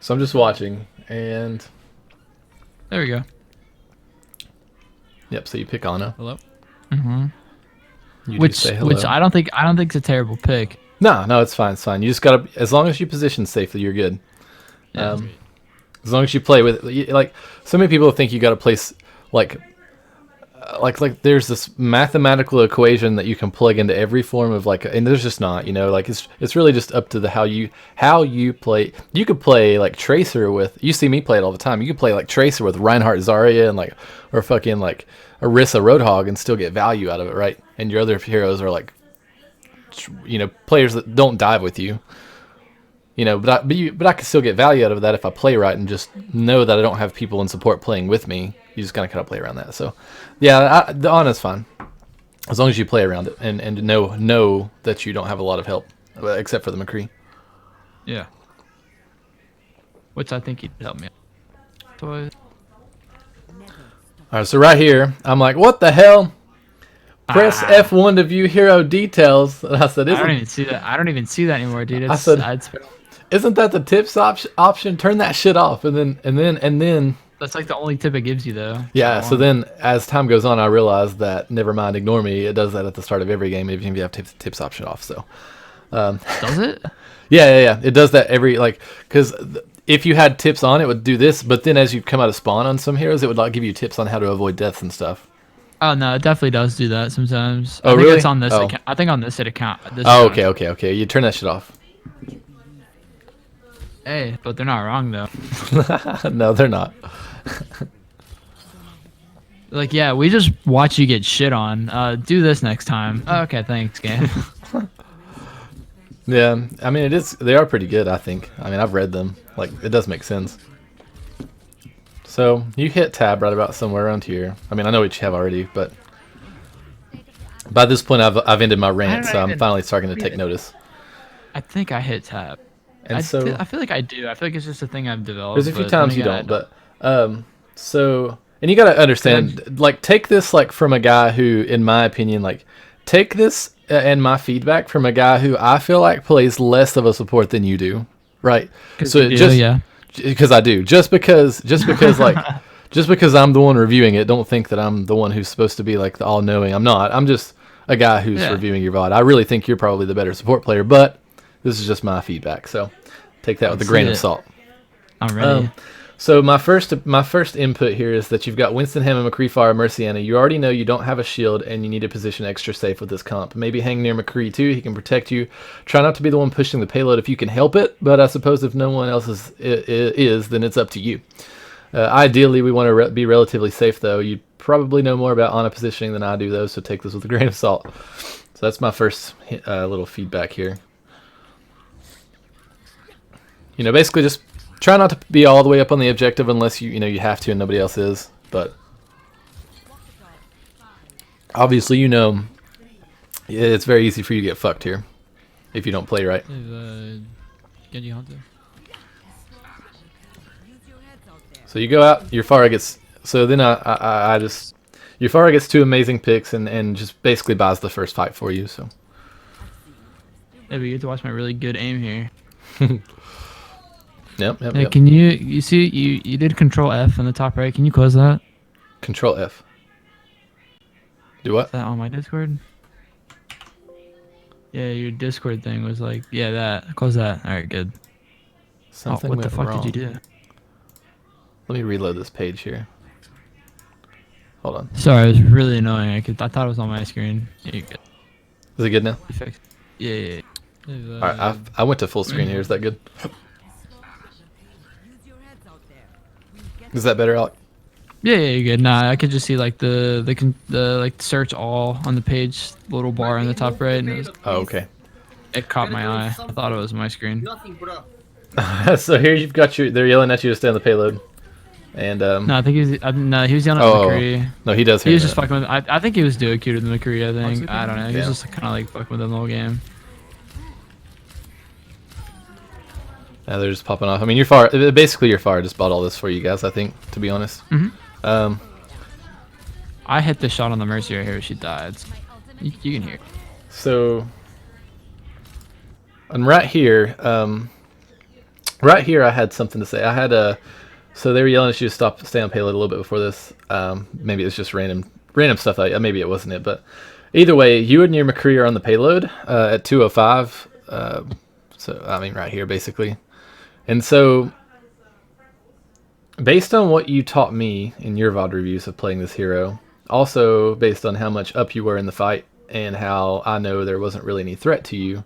So I'm just watching, and There we go. yep. So you pick Ana. Hello. Mm-hmm. You do Which say hello. I don't think it's a terrible pick. No, it's fine. It's fine. You just gotta, as long as you position safely, you're good. Yeah. As long as you play with, like, so many people think you gotta place like there's this mathematical equation that you can plug into every form of like, and there's just not, like it's really just up to the how you play. You could play like Tracer with, you see me play it all the time. You could play like Tracer with Reinhardt Zarya and like, or fucking like Orisa Roadhog and still get value out of it, right? And your other heroes are like, players that don't dive with you. But I can still get value out of that if I play right and just know that I don't have people in support playing with me. You just kind of play around that. So, yeah, the Ana's fine as long as you play around it and know that you don't have a lot of help except for the McCree. Yeah. Which I think he'd help me. So, All right, so right here, I'm like, what the hell? Press F1 to view hero details. And I said, I don't even see that. I don't even see that anymore, dude. I said, isn't that the tips option? Turn that shit off, and then. That's like the only tip it gives you, though. Yeah. So then, as time goes on, I realized that never mind, ignore me. It does that at the start of every game, even if you have tips option off. So. Does it? Yeah. It does that because if you had tips on, it would do this. But then, as you come out of spawn on some heroes, it would like give you tips on how to avoid deaths and stuff. Oh no, it definitely does do that sometimes. Oh, I think really? It's on this Oh. account. I think on this account. Okay. You turn that shit off. Hey, but they're not wrong though. No, they're not. Like, yeah, we just watch you get shit on. Do this next time. Oh, okay, thanks, game. Yeah, I mean they are pretty good, I think. I mean, I've read them. Like, it does make sense. So you hit tab right about somewhere around here. I mean, I know what you have already, but by this point I've ended my rant, so I'm finally starting to take notice. I think I hit tab. And I so feel like I do. I feel like it's just a thing I've developed. there's a few times you don't, but so, and you gotta understand, like, take this like from a guy who, in my opinion, like, take this and my feedback from a guy who I feel like plays less of a support than you do, right? So yeah. Because I do. Just because like, just because I'm the one reviewing it, don't think that I'm the one who's supposed to be like the all-knowing. I'm not. I'm just a guy who's reviewing your VOD. I really think you're probably the better support player, but this is just my feedback. So take that with a grain of salt. I'm ready. So my first input here is that you've got Winston, Hammond, McCree, Farah, Merciana. You already know you don't have a shield and you need to position extra safe with this comp. Maybe hang near McCree too. He can protect you. Try not to be the one pushing the payload if you can help it, but I suppose if no one else is then it's up to you. Ideally, we want to be relatively safe, though. You probably know more about Ana positioning than I do, though, so take this with a grain of salt. So that's my first little feedback here. Basically just try not to be all the way up on the objective unless you have to and nobody else is. But obviously, it's very easy for you to get fucked here if you don't play right. So you go out, your Farah gets. So then your Farah gets 2 amazing picks and just basically buys the first fight for you. So. Yeah, we get to watch my really good aim here. Yep. Can you see you did Control F in the top right? Can you close that? Control F. Do what? Is that on my Discord? Yeah, your Discord thing was like, yeah, that. Close that. All right, good. Something what the fuck wrong. did you do? Let me reload this page here. Hold on. Sorry, it was really annoying. I thought it was on my screen. Yeah, you're good. Is it good now? Yeah. All right, I went to full screen here. Is that good? Is that better, Alec? Yeah, you're good. Nah, I could just see like the like search all on the page, little bar in the top right, and okay. It caught my eye. I thought it was my screen. So here you've got they're yelling at you to stay on the payload, and No, I think he was yelling at McCree. No, he does. He was just fucking with. I think he was doing cuter than McCree. I think. I don't know. He was just kind of like fucking with him the whole game. Yeah, they're just popping off. I mean, your Farah just bought all this for you guys, I think, to be honest. I hit the shot on the Mercy right here. She died. You can hear. So, and right here, right here I had something to say. I had a so they were yelling at you to stay on payload a little bit before this. Maybe it was just random stuff. Maybe it wasn't it, but either way, you and your McCree are on the payload at 2:05. So I mean right here basically, and so based on what you taught me in your VOD reviews of playing this hero, also based on how much up you were in the fight and how I know there wasn't really any threat to you,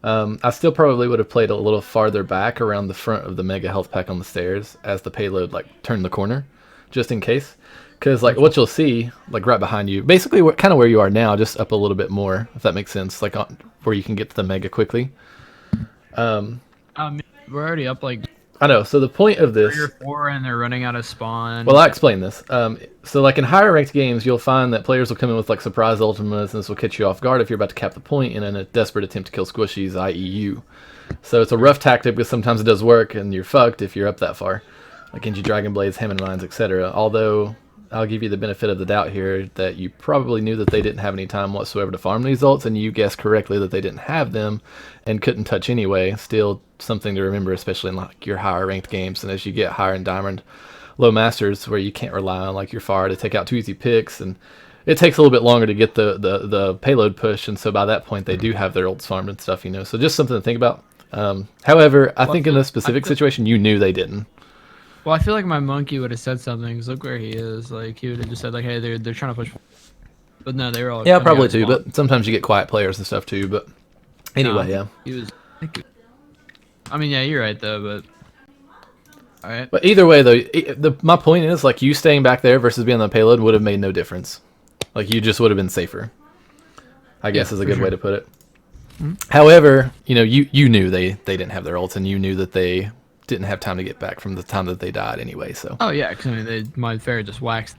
I still probably would have played a little farther back around the front of the mega health pack on the stairs as the payload like turned the corner, just in case. Because like what you'll see, like right behind you, basically kind of where you are now, just up a little bit more, if that makes sense, like where you can get to the mega quickly. We're already up like I know. So the point of this, 3 or 4, and they're running out of spawn. well, I'll explain this. So like in higher ranked games, you'll find that players will come in with like surprise ultimates, and this will catch you off guard if you're about to cap the point in a desperate attempt to kill squishies, i.e. you. So it's a rough tactic, because sometimes it does work, and you're fucked if you're up that far. Like Genji Dragon Blades, Hammond Mines, etc. Although I'll give you the benefit of the doubt here that you probably knew that they didn't have any time whatsoever to farm these ults, and you guessed correctly that they didn't have them and couldn't touch anyway. Still something to remember, especially in like your higher ranked games, and as you get higher in Diamond, low Masters, where you can't rely on like your fire to take out 2 easy picks, and it takes a little bit longer to get the payload push, and so by that point they do have their ults farmed and stuff, you know. So just something to think about. However, I think in this specific situation, you knew they didn't. Well, I feel like my monkey would have said something, because look where he is. Like, he would have just said, like, hey, they're trying to push. But no, they were all. Yeah, probably too, but sometimes you get quiet players and stuff too, but anyway, no, yeah. He was. I mean, yeah, you're right, though, but. Alright. But either way, though, my point is, like, you staying back there versus being on the payload would have made no difference. Like, you just would have been safer, I guess is a good way to put it. Mm-hmm. However, you know, you knew they didn't have their ults, and you knew that they didn't have time to get back from the time that they died anyway, so. Oh, yeah, because, I mean, my fair just waxed.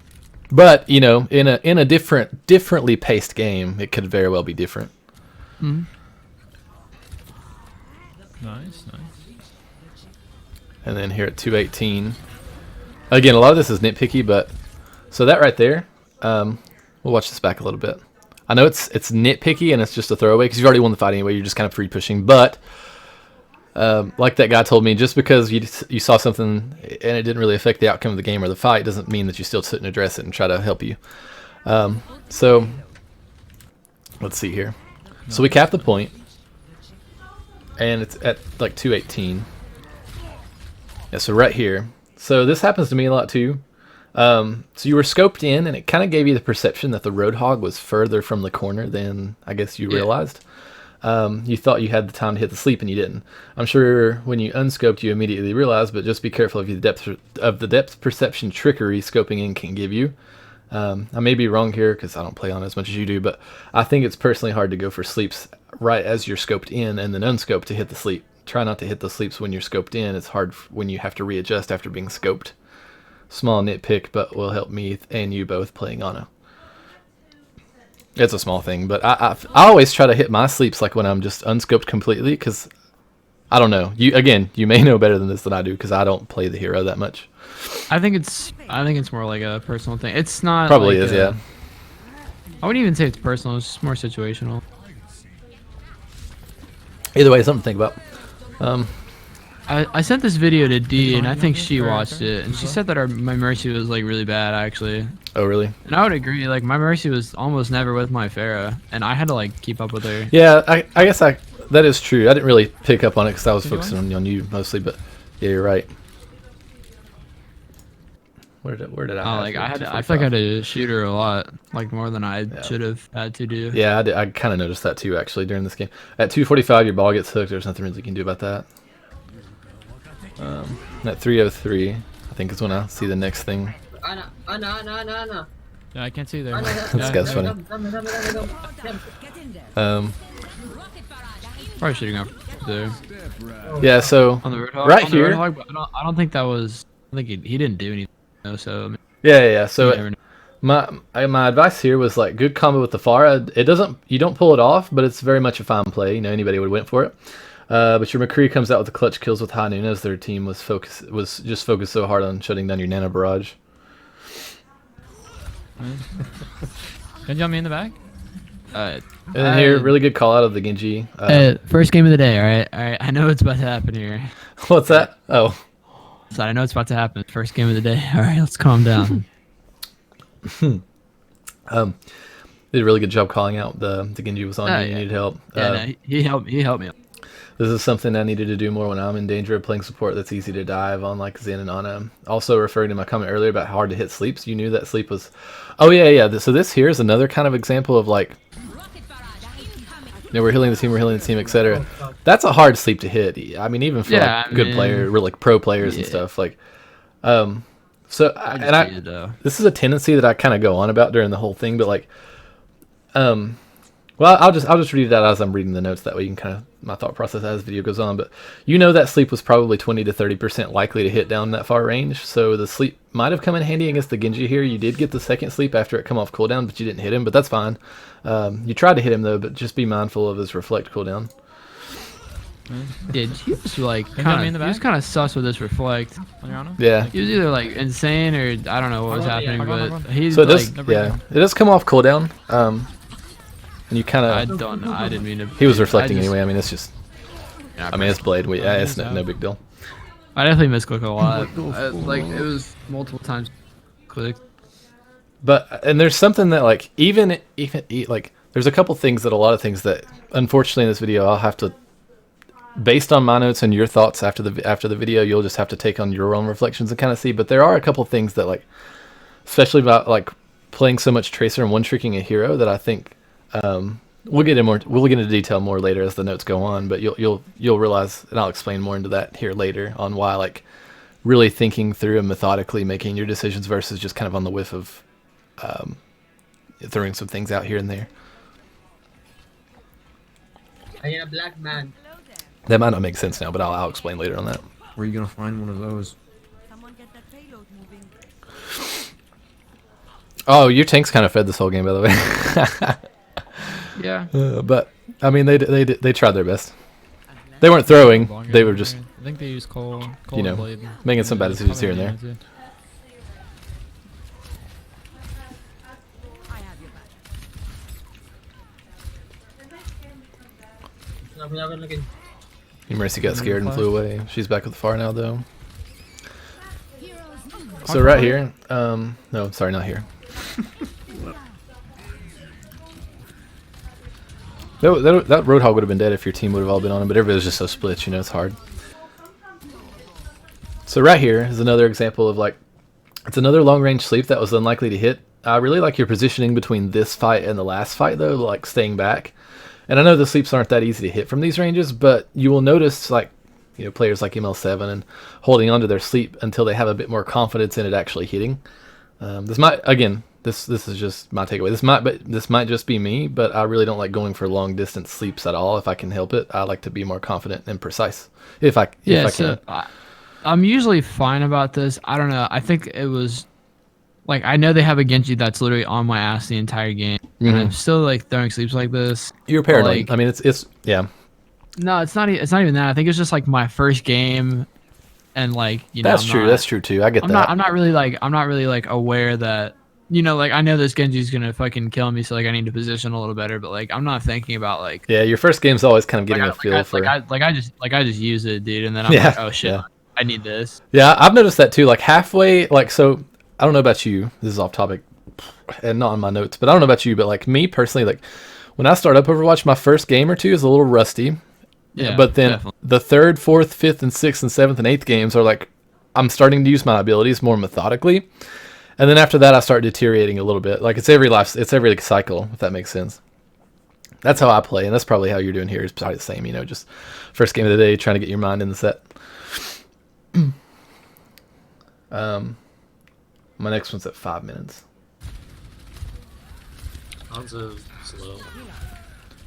But, you know, in a differently paced game, it could very well be different. Mm-hmm. Nice. And then here at 218, again, a lot of this is nitpicky, but so that right there, we'll watch this back a little bit. I know it's nitpicky and it's just a throwaway because you've already won the fight anyway. You're just kind of free pushing, but like that guy told me, just because you saw something and it didn't really affect the outcome of the game or the fight doesn't mean that you still sit and address it and try to help you. So let's see here. So we cap the point, and it's at like 218. Yeah, so right here. So this happens to me a lot too. So you were scoped in, and it kind of gave you the perception that the Roadhog was further from the corner than I guess you realized. You thought you had the time to hit the sleep, and you didn't. I'm sure when you unscoped, you immediately realized, but just be careful of the depth perception trickery scoping in can give you. I may be wrong here because I don't play on as much as you do, but I think it's personally hard to go for sleeps right as you're scoped in and then unscoped to hit the sleep. Try not to hit the sleeps when you're scoped in. It's hard when you have to readjust after being scoped. Small nitpick, but will help me and you both playing Ana. It's a small thing, but I always try to hit my sleeps like when I'm just unscoped completely, because I don't know. You may know better than this than I do, because I don't play the hero that much. I think it's more like a personal thing. It's not probably like is, yeah. I wouldn't even say it's personal. It's just more situational. Either way, something to think about. I sent this video to D, and I think she watched it, and she said that my Mercy was like really bad, actually. Oh, really? And I would agree. Like, my Mercy was almost never with my Pharah, and I had to like keep up with her. Yeah, I guess that is true. I didn't really pick up on it because I was focusing on you mostly, but yeah, you're right. Where did I? Oh, like I feel like I had to shoot her a lot, like more than I should have had to do. Yeah, I kind of noticed that too, actually, during this game. At 245, your ball gets hooked. There's nothing really you can do about that. At 303, I think is when I see the next thing. Yeah, I can't see there. This guy's funny. Probably shooting up there. Yeah, so On the Roadhog, right here. Roadhog, but I don't think that was. I think he didn't do anything. So I mean, Yeah. So my advice here was like good combo with the Pharah. You don't pull it off, but it's very much a fine play. You know, anybody would went for it. But your McCree comes out with the clutch kills with High Noon, as their team was just focused so hard on shutting down your Nano Barrage. Can you jump me in the back? Alright. And then here, really good call out of the Genji. First game of the day, alright? Alright, I know what's about to happen here. What's that? Oh. So I know what's about to happen. First game of the day. Alright, let's calm down. Did a really good job calling out the Genji was on you. You needed help. Yeah, no, he helped me. This is something I needed to do more when I'm in danger of playing support that's easy to dive on like Zen and Ana. Also referring to my comment earlier about how hard to hit sleeps, you knew that sleep was... Oh yeah. So this here is another kind of example of like... we're healing the team, etc. That's a hard sleep to hit. I mean, even for good players, like pro players and stuff. Like, this is a tendency that I kind of go on about during the whole thing, but like, well, I'll just read it out as I'm reading the notes. That way you can kind of my thought process as the video goes on. But you know that sleep was probably 20 to 30% likely to hit down that far range. So the sleep might have come in handy against the Genji here. You did get the second sleep after it come off cooldown, but you didn't hit him. But that's fine. You tried to hit him though, but just be mindful of his reflect cooldown. Yeah, he was like kind of sus with this reflect. Yeah, he was either like insane or I don't know what was happening, but he's so like, it does come off cooldown. And you kind of I didn't mean to. He was reflecting anyway. I mean, it's just. I mean, it's blade. It's no big deal. I definitely misclick a lot. Like it was multiple times click. But and there's something that like even like there's a couple things that a lot of things that unfortunately in this video I'll have to, based on my notes and your thoughts after the video, you'll just have to take on your own reflections and kind of see. But there are a couple things that like, especially about like playing so much Tracer and one tricking a hero that I think we'll get into detail more later as the notes go on. But you'll realize, and I'll explain more into that here later on why like really thinking through and methodically making your decisions versus just kind of on the whiff of throwing some things out here and there. I am a black man. That might not make sense now, but I'll explain later on that. Where are you gonna find one of those? Oh, your tank's kind of fed this whole game, by the way. Yeah. But I mean, they tried their best. They weren't throwing; they were just. I think they used coal you know, blade. Making some bad decisions here and there. Mercy got scared and flew away. She's back with the far now, though. So right here, no, sorry, not here. That Roadhog would have been dead if your team would have all been on him, but everybody was just so split, you know, it's hard. So right here is another example of like, it's another long range sleep that was unlikely to hit. I really like your positioning between this fight and the last fight though, like staying back. And I know the sleeps aren't that easy to hit from these ranges, but you will notice like, you know, players like ML7 and holding onto their sleep until they have a bit more confidence in it actually hitting. This might, again, this is just my takeaway. This might just be me, but I really don't like going for long distance sleeps at all if I can help it. I like to be more confident and precise if I can. I'm usually fine about this. I don't know. I think it was like I know they have a Genji that's literally on my ass the entire game, and I'm still like throwing sleeps like this. You're paranoid. Like, I mean, it's yeah. No, it's not even that. I think it's just like my first game, and like you know. That's true too. I get that. I'm not really like aware that, you know, like I know this Genji's gonna fucking kill me, so like I need to position a little better. But like I'm not thinking about like. Yeah, your first game's always kind of getting a feel for. I just use it, dude, and then I'm like, oh shit, I need this. Yeah, I've noticed that too. Like halfway, like so. I don't know about you. This is off topic and not on my notes, but I don't know about you. But like me personally, like when I start up Overwatch, my first game or two is a little rusty. Yeah, but then definitely. The 3rd, 4th, 5th, and 6th, and 7th, and 8th games are like I'm starting to use my abilities more methodically, and then after that I start deteriorating a little bit. Like it's every like, cycle, if that makes sense. That's how I play, and that's probably how you're doing here. Is probably the same, you know, just first game of the day, trying to get your mind in the set. My next one's at 5 minutes. Hanzo slow.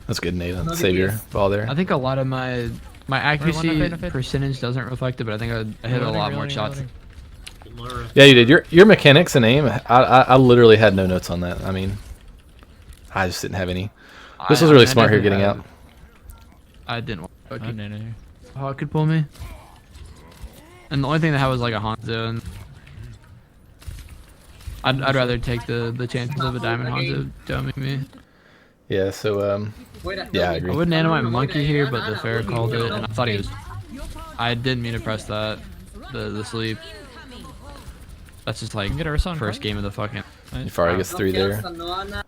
That's good, Nathan. Save your ball there. I think a lot of my accuracy percentage doesn't reflect it, but I think I hit a lot more shots. Yeah, you did. Your mechanics and aim, I literally had no notes on that. I mean, I just didn't have any. This was really smart here getting out. I didn't want Hawk could pull me. And the only thing that had was like a Hanzo. And I'd rather take the chances of a Diamond Hanzo doming me. Yeah. So yeah, I agree. I wouldn't animate my monkey here, but the fair called it, and I thought he was. I didn't mean to press that. The sleep. That's just like Get our son, first game of the fucking. Farah gets 3 there.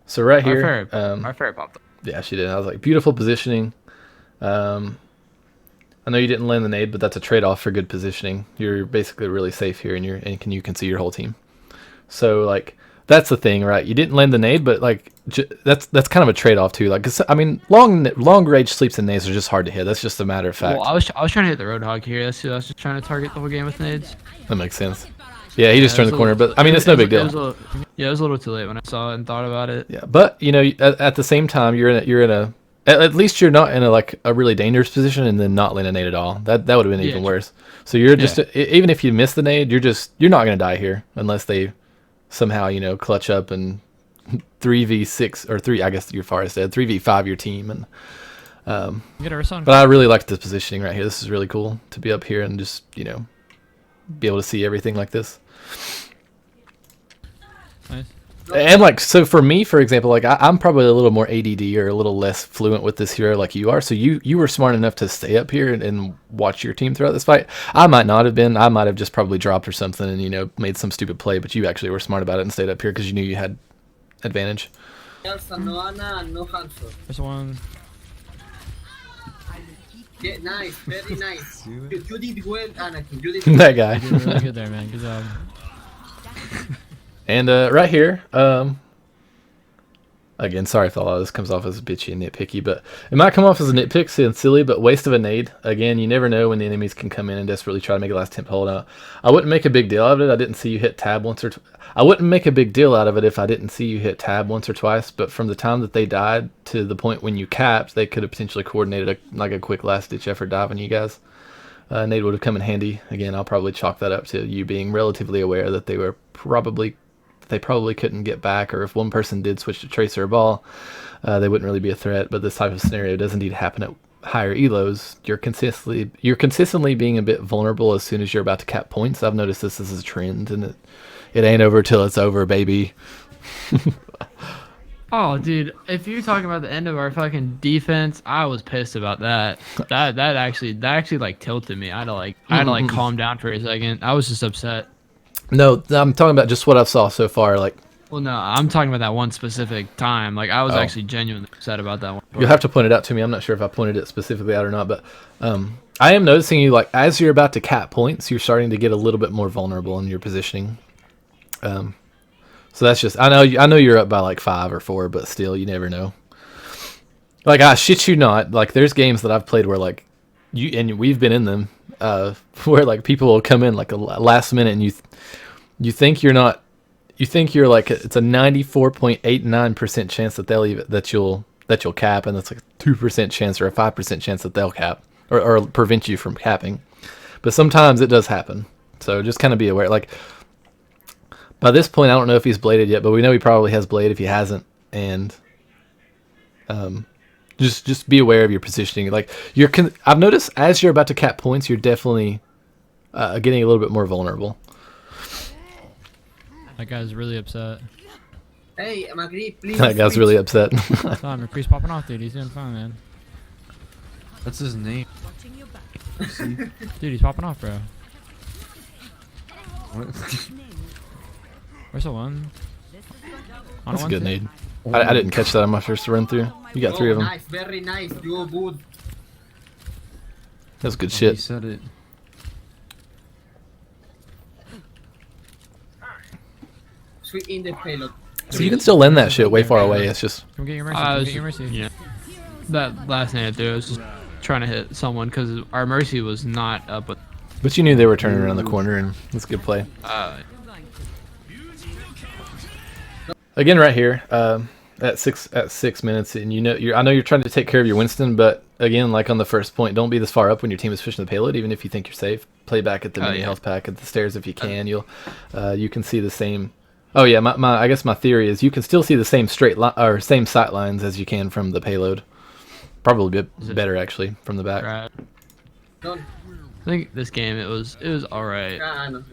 So right here, Our fair popped up. yeah, she did. I was like, beautiful positioning. I know you didn't land the nade, but that's a trade-off for good positioning. You're basically really safe here, and you can see your whole team. So like that's the thing, right? You didn't land the nade, but like that's kind of a trade-off too. Like, 'cause, I mean, long range sleeps and nades are just hard to hit. That's just a matter of fact. Well, I was trying to hit the Roadhog here. I was just trying to target the whole game with nades. That makes sense. Yeah, he just turned the corner, but I mean, it's no big deal. It was a little too late when I saw it and thought about it. Yeah, but you know, at the same time, you're in a at least you're not in a really dangerous position and then not land a nade at all. That would have been even worse. So you're just even if you miss the nade, you're not gonna die here unless they somehow clutch up and 3v6 or 3. I guess you're far dead 3v5 your team and. Get our son. But I really like the positioning right here. This is really cool to be up here and just be able to see everything like this. Nice. And like, so for me, for example, like I'm probably a little more ADD or a little less fluent with this hero like you are. So you were smart enough to stay up here and watch your team throughout this fight. I might not have been. I might have just probably dropped or something and made some stupid play. But you actually were smart about it and stayed up here because you knew you had advantage. There's one. Yeah, nice, very nice. You did well, Anakin. You did That guy. You did really good there, man. Good job. And right here, again, sorry if a lot of this comes off as bitchy and nitpicky, but it might come off as a nitpick and silly, but waste of a nade. Again, you never know when the enemies can come in and desperately try to make a last temp hold out. I wouldn't make a big deal out of it. I didn't see you hit tab once or I wouldn't make a big deal out of it if I didn't see you hit tab once or twice, but from the time that they died to the point when you capped, they could have potentially coordinated a quick last-ditch effort dive on you guys. Nade would have come in handy. Again, I'll probably chalk that up to you being relatively aware that they probably couldn't get back, or if one person did switch to tracer or ball, they wouldn't really be a threat. But this type of scenario does indeed happen at higher elos. You're consistently being a bit vulnerable as soon as you're about to cap points. I've noticed this as a trend, and it ain't over till it's over, baby. Oh, dude, if you're talking about the end of our fucking defense, I was pissed about that. That actually like tilted me. I had to calm down for a second. I was just upset. No, I'm talking about just what I saw so far. Like, well, no, I'm talking about that one specific time. Like, I was actually genuinely upset about that one. You'll have to point it out to me. I'm not sure if I pointed it specifically out or not, but I am noticing you, like, as you're about to cap points, you're starting to get a little bit more vulnerable in your positioning. So that's just, I know you're up by like 5 or 4, but still, you never know. Like, I shit you not, like, there's games that I've played where, like, and we've been in them, where, like, people will come in like a last minute and you think you're not, you think you're like, it's a 94.89% chance that that you'll cap, and that's like a 2% chance or a 5% chance that they'll cap or prevent you from capping. But sometimes it does happen. So just kind of be aware. Like, by this point, I don't know if he's bladed yet, but we know he probably has blade if he hasn't. And just be aware of your positioning. Like, I've noticed as you're about to cap points, you're definitely getting a little bit more vulnerable. That guy's really upset. Hey, Magri, please. That guy's really upset. Tom, your crease popping off, dude. He's doing fine, man. That's his name. Dude, he's popping off, bro. What? Where's the one? That's a good nade. I didn't catch that on my first run through. You got 3 of them. Nice, very nice. You good. That's good He shit. said it. Sweet in the payload. So you can still lend that shit way far away. It's just Come get your mercy. Come get your mercy. Yeah. That last nade I threw, I was just trying to hit someone because our mercy was not up. But you knew they were turning around the corner, and that's a good play. Again, right here, at 6 minutes, and I know you're trying to take care of your Winston, but again, like on the first point, don't be this far up when your team is pushing the payload, even if you think you're safe. Play back at the mini health pack at the stairs if you can. You can see the same. Oh yeah, I guess my theory is you can still see the same straight line or same sight lines as you can from the payload. Probably a bit better actually from the back. Right. I think this game it was all right.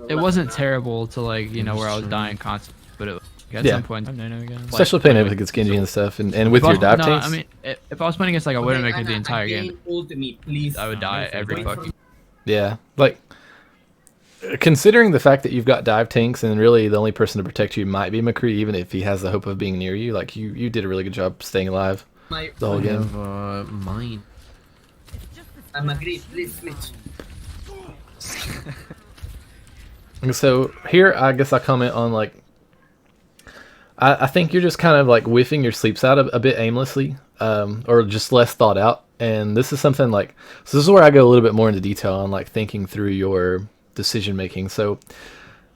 It wasn't terrible to like where I was dying constantly, but it was. At some point, I know again. Especially playing against Genji and stuff, and with your dive tanks. I mean, if I was playing against like a Widowmaker the entire game, Me, please. I would die every fucking. Yeah, like considering the fact that you've got dive tanks and really the only person to protect you might be McCree, even if he has the hope of being near you. Like you did a really good job staying alive the whole game. Mine. I'm agreed. Please switch. And so here, I guess I comment on like. I think you're just kind of like whiffing your sleeps out a bit aimlessly, or just less thought out. And this is something like, so this is where I go a little bit more into detail on like thinking through your decision making. So,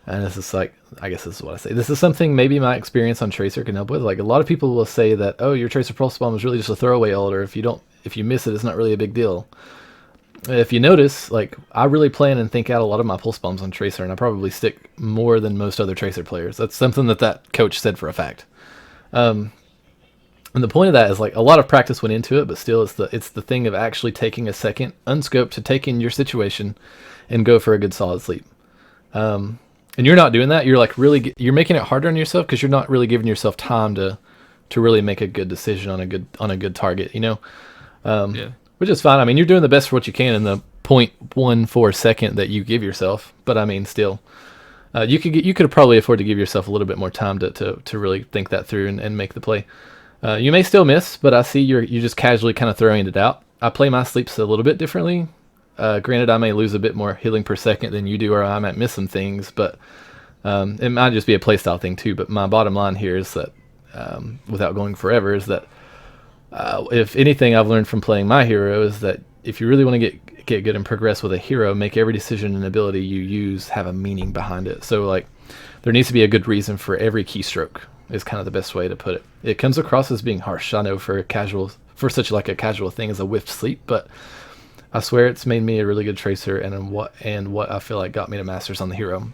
and this is like, I guess this is what I say. This is something maybe my experience on Tracer can help with. Like a lot of people will say that, oh, your Tracer Pulse Bomb is really just a throwaway ult, or if you miss it, it's not really a big deal. If you notice, like I really plan and think out a lot of my pulse bombs on Tracer, and I probably stick more than most other Tracer players. That's something that coach said for a fact. And the point of that is like a lot of practice went into it, but still it's the thing of actually taking a second unscoped to take in your situation and go for a good solid sleep. And you're not doing that. You're like you're making it harder on yourself because you're not really giving yourself time to really make a good decision on a good target, you know? Yeah. Which is fine. I mean, you're doing the best for what you can in the 0.14 second that you give yourself. But I mean, still, you could probably afford to give yourself a little bit more time to really think that through and make the play. You may still miss, but I see you're just casually kind of throwing it out. I play my sleeps a little bit differently. Granted, I may lose a bit more healing per second than you do, or I might miss some things. But it might just be a playstyle thing too. But my bottom line here is that, without going forever, is that. If anything I've learned from playing my hero is that if you really want to get good and progress with a hero, make every decision and ability you use have a meaning behind it. So like there needs to be a good reason for every keystroke is kind of the best way to put it. It comes across as being harsh, I know, for such like a casual thing as a whiffed sleep, but I swear it's made me a really good tracer and what I feel like got me to masters on the hero.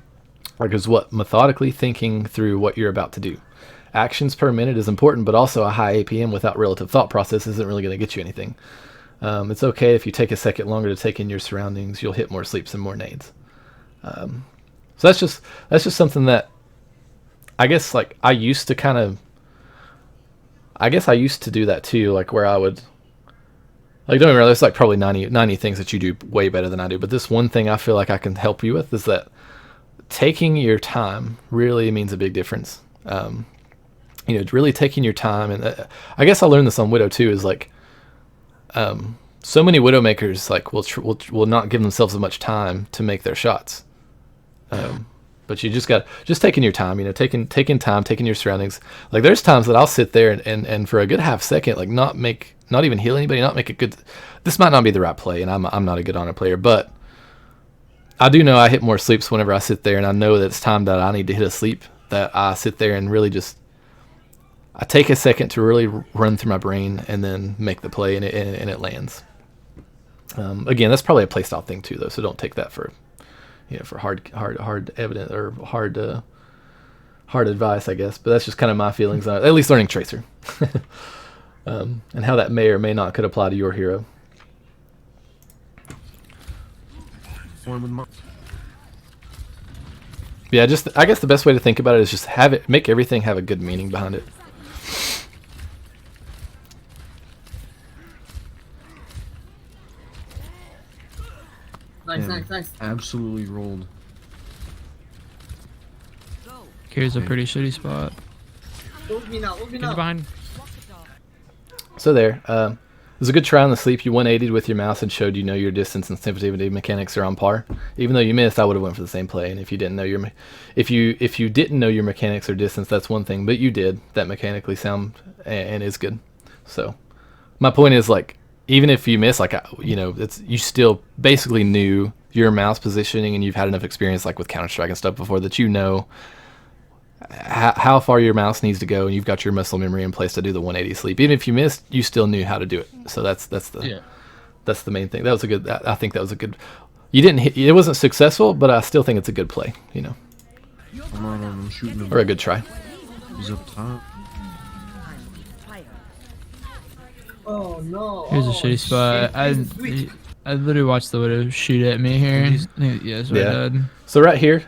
Like is what methodically thinking through what you're about to do. Actions per minute is important, but also a high APM without relative thought process isn't really going to get you anything. It's okay if you take a second longer to take in your surroundings. You'll hit more sleeps and more nades. So that's just something that I guess like I used to do that too, like where I would like don't get me wrong, there's like probably 90 things that you do way better than I do, but this one thing I feel like I can help you with is that taking your time really means a big difference. You know, really taking your time, and I guess I learned this on Widow too. Is like, so many Widowmakers like will not give themselves as much time to make their shots. But you just taking your time. You know, taking time, taking your surroundings. Like there's times that I'll sit there and for a good half second, like not even heal anybody, not make a good. This might not be the right play, and I'm not a good honor player, but I do know I hit more sleeps whenever I sit there, and I know that it's time that I need to hit a sleep. That I sit there and really just. I take a second to really run through my brain and then make the play, and it lands. Again, that's probably a playstyle thing too, though. So don't take that for, you know, for hard evidence or hard advice, I guess. But that's just kind of my feelings on it. At least learning Tracer, and how that may or may not could apply to your hero. Yeah, I guess the best way to think about it is just make everything have a good meaning behind it. Nice. Absolutely rolled. Here's a pretty shitty spot. Ult me now. Get behind. So there. It was a good try on the sleep. You 180'd with your mouse and showed you know your distance and sensitivity mechanics are on par. Even though you missed, I would have went for the same play. And if you didn't know if you didn't know your mechanics or distance, that's one thing. But you did. That mechanically sound and is good. So my point is like. Even if you miss, like, you know, you still basically knew your mouse positioning, and you've had enough experience, like with Counter-Strike and stuff before, that you know how far your mouse needs to go, and you've got your muscle memory in place to do the 180 sleep. Even if you missed, you still knew how to do it. So that's the main thing. That was a good. I think that was a good. You didn't hit. It wasn't successful, but I still think it's a good play. You know, I'm shooting him. Or a good try. He's up top. Oh no. Here's a shitty spot. I literally watched the Widow shoot at me here. Yes, yeah. So right here,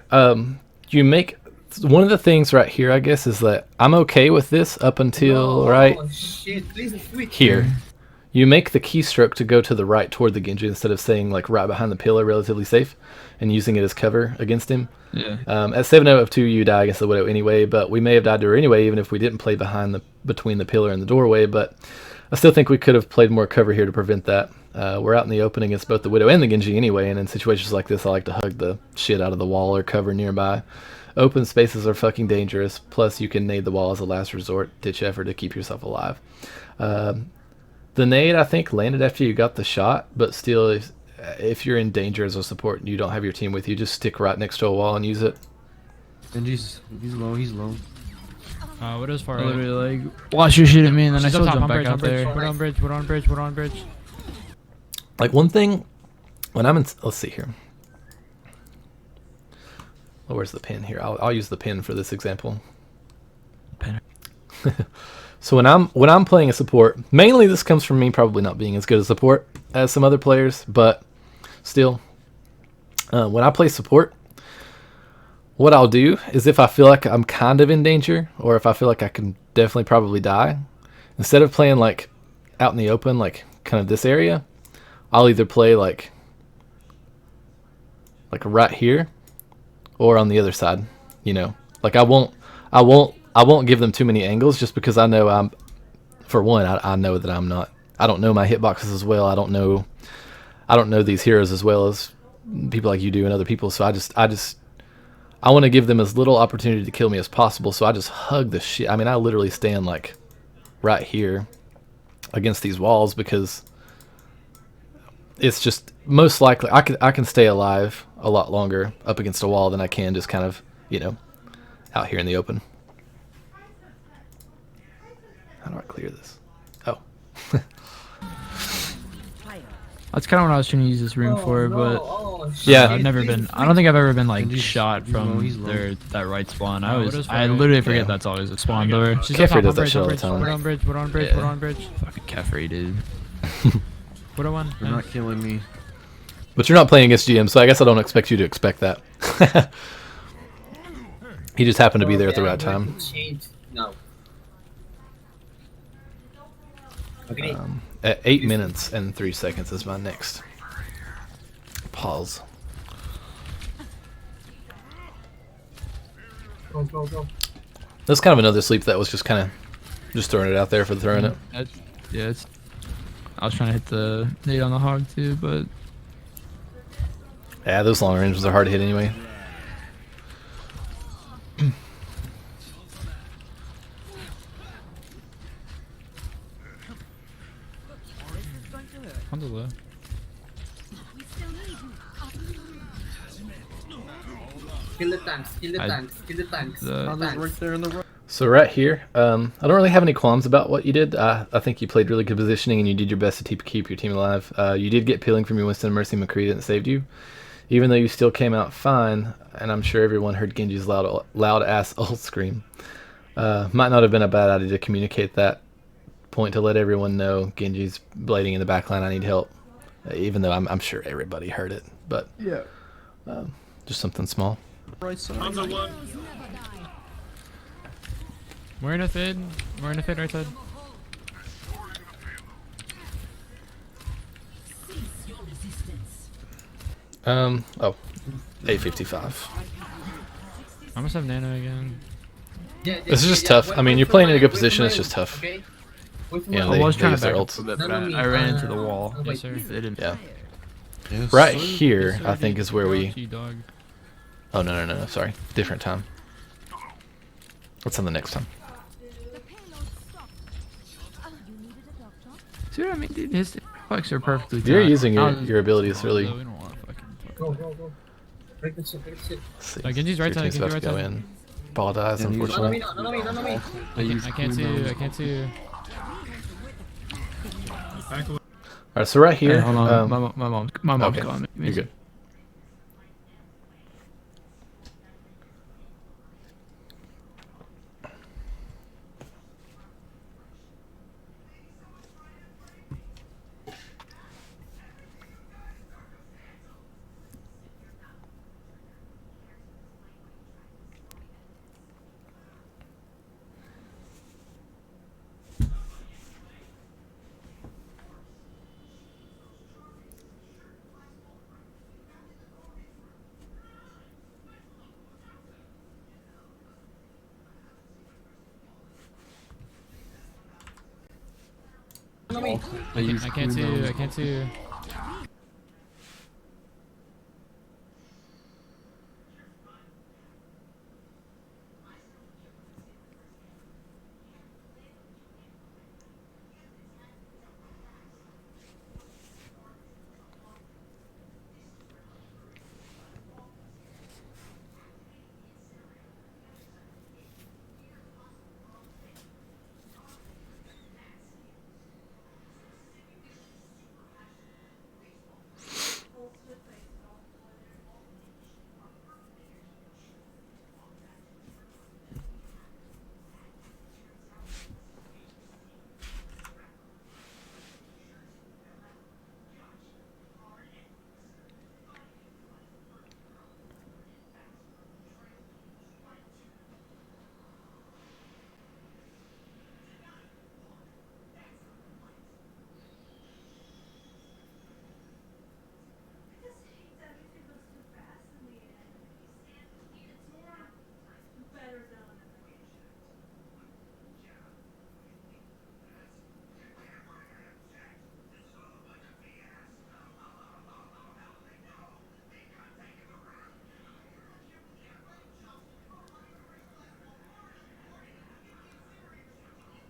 you make one of the things right here, I guess, is that I'm okay with this up until right Oh shit! Please switch. here. You make the keystroke to go to the right toward the Genji instead of staying like right behind the pillar, relatively safe, and using it as cover against him. Yeah. At 7 out of 2, you die against the Widow anyway, but we may have died to her anyway, even if we didn't play between the pillar and the doorway. But I still think we could have played more cover here to prevent that. We're out in the open against both the Widow and the Genji anyway, and in situations like this, I like to hug the shit out of the wall or cover nearby. Open spaces are fucking dangerous. Plus, you can nade the wall as a last resort, ditch effort to keep yourself alive. The nade, I think, landed after you got the shot, but still, if you're in danger as a support and you don't have your team with you, just stick right next to a wall and use it. And he's low. He's low. What is far? Literally, like, watch your shit at me, and then I still jump back out there. We're on bridge. We're on bridge. We're on bridge. Like one thing, when I'm in, let's see here. Oh, where's the pin here? I'll use the pin for this example. Pin. So when I'm playing a support, mainly this comes from me probably not being as good a support as some other players, but still, when I play support, what I'll do is if I feel like I'm kind of in danger, or if I feel like I can definitely probably die, instead of playing like out in the open, like kind of this area, I'll either play like right here or on the other side, you know. Like I won't give them too many angles, just because I know I know that I don't know my hitboxes as well. I don't know these heroes as well as people like you do and other people. So I want to give them as little opportunity to kill me as possible. So I just hug the shit. I mean, I literally stand like right here against these walls, because it's just most likely I can stay alive a lot longer up against a wall than I can just kind of, you know, out here in the open. How do I clear this? Oh. That's kind of what I was trying to use this room for, but yeah, I don't think I've ever been like He's shot from he's low. that right spawn. I far literally forget Yeah. that's always a spawn door. Kefir does that shit all the time. We're on bridge. We're on bridge. Yeah. We're on bridge. Fucking Kefri, dude. What a one. You're not killing me. But you're not playing against GM, so I guess I don't expect you to expect that. He just happened to be there at the right time. No. Okay. At 8 minutes and 3 seconds is my next pause. Go. That's kind of another sleep that was just kind of just throwing it out there for throwing it. I was trying to hit the nade on the hog too, but Yeah, those long ranges are hard to hit anyway. On the low. Kill the tanks. Kill the tanks. Right there in the right. So right here, I don't really have any qualms about what you did. I think you played really good positioning and you did your best to keep your team alive. You did get peeling from your Winston. Mercy McCree didn't saved you, even though you still came out fine. And I'm sure everyone heard Genji's loud ass ult scream. Might not have been a bad idea to communicate that point to let everyone know Genji's blading in the backline. I need help, even though I'm sure everybody heard it. But Yeah. just something small. Right side. We're in a fid. We're in a fid right side. Oh, 855. I must have nano again. This is just tough. I mean, you're playing in a good position. It's just tough. Okay? Yeah, I was they trying use to their back up ults. a bit, but No, no, I ran into the wall. Yes, sir. They didn't. Yeah. Yes, Right sir. here, I think, is where we... Dog. Oh, no, sorry. Different time. What's on the next time? See what I mean, dude? His flex are perfectly. You're timed. using I was- your abilities really... We don't want to fucking. Go. Break the shit. Let's see. Genji's right Your side, team's about Genji's to go right in. Ball dies, Yeah, he's- unfortunately. No, me. use I can't see you. I can't see you. Alright, so right here... Hey, hold on. um, My mom's okay, calling me. you're good. on me. I can't see you. I can't see you.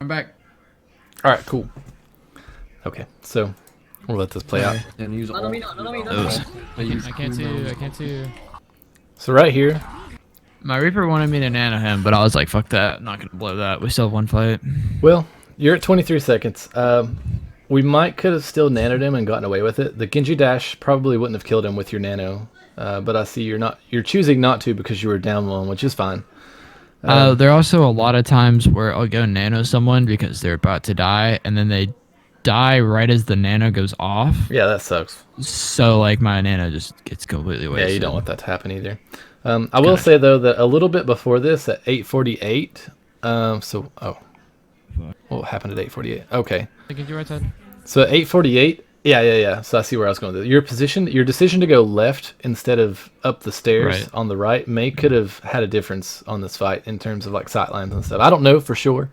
I'm back. All right, cool. Okay, so we'll let this play out. And use None on me, all. none on me, none on me. I can't see you. I can't see you. So right here, My Reaper wanted me to nano him, but I was like, fuck that. I'm not going to blow that. We still have one fight. well, you're at 23 seconds. We might could have still nanoed him and gotten away with it. The Genji dash probably wouldn't have killed him with your nano, but I see you're choosing not to because you were down one, which is fine. There are also a lot of times where I'll go nano someone because they're about to die, and then they die right as the nano goes off. Yeah, that sucks. So, like, my nano just gets completely wasted. Yeah, you don't want that to happen either. I will say, though, that a little bit before this, at 8:48, what happened at 8:48? Okay. Get you right side. So at 8:48, yeah. So I see where I was going with it. Your decision to go left instead of up the stairs Right. on the right could have had a difference on this fight in terms of like sight lines and stuff. I don't know for sure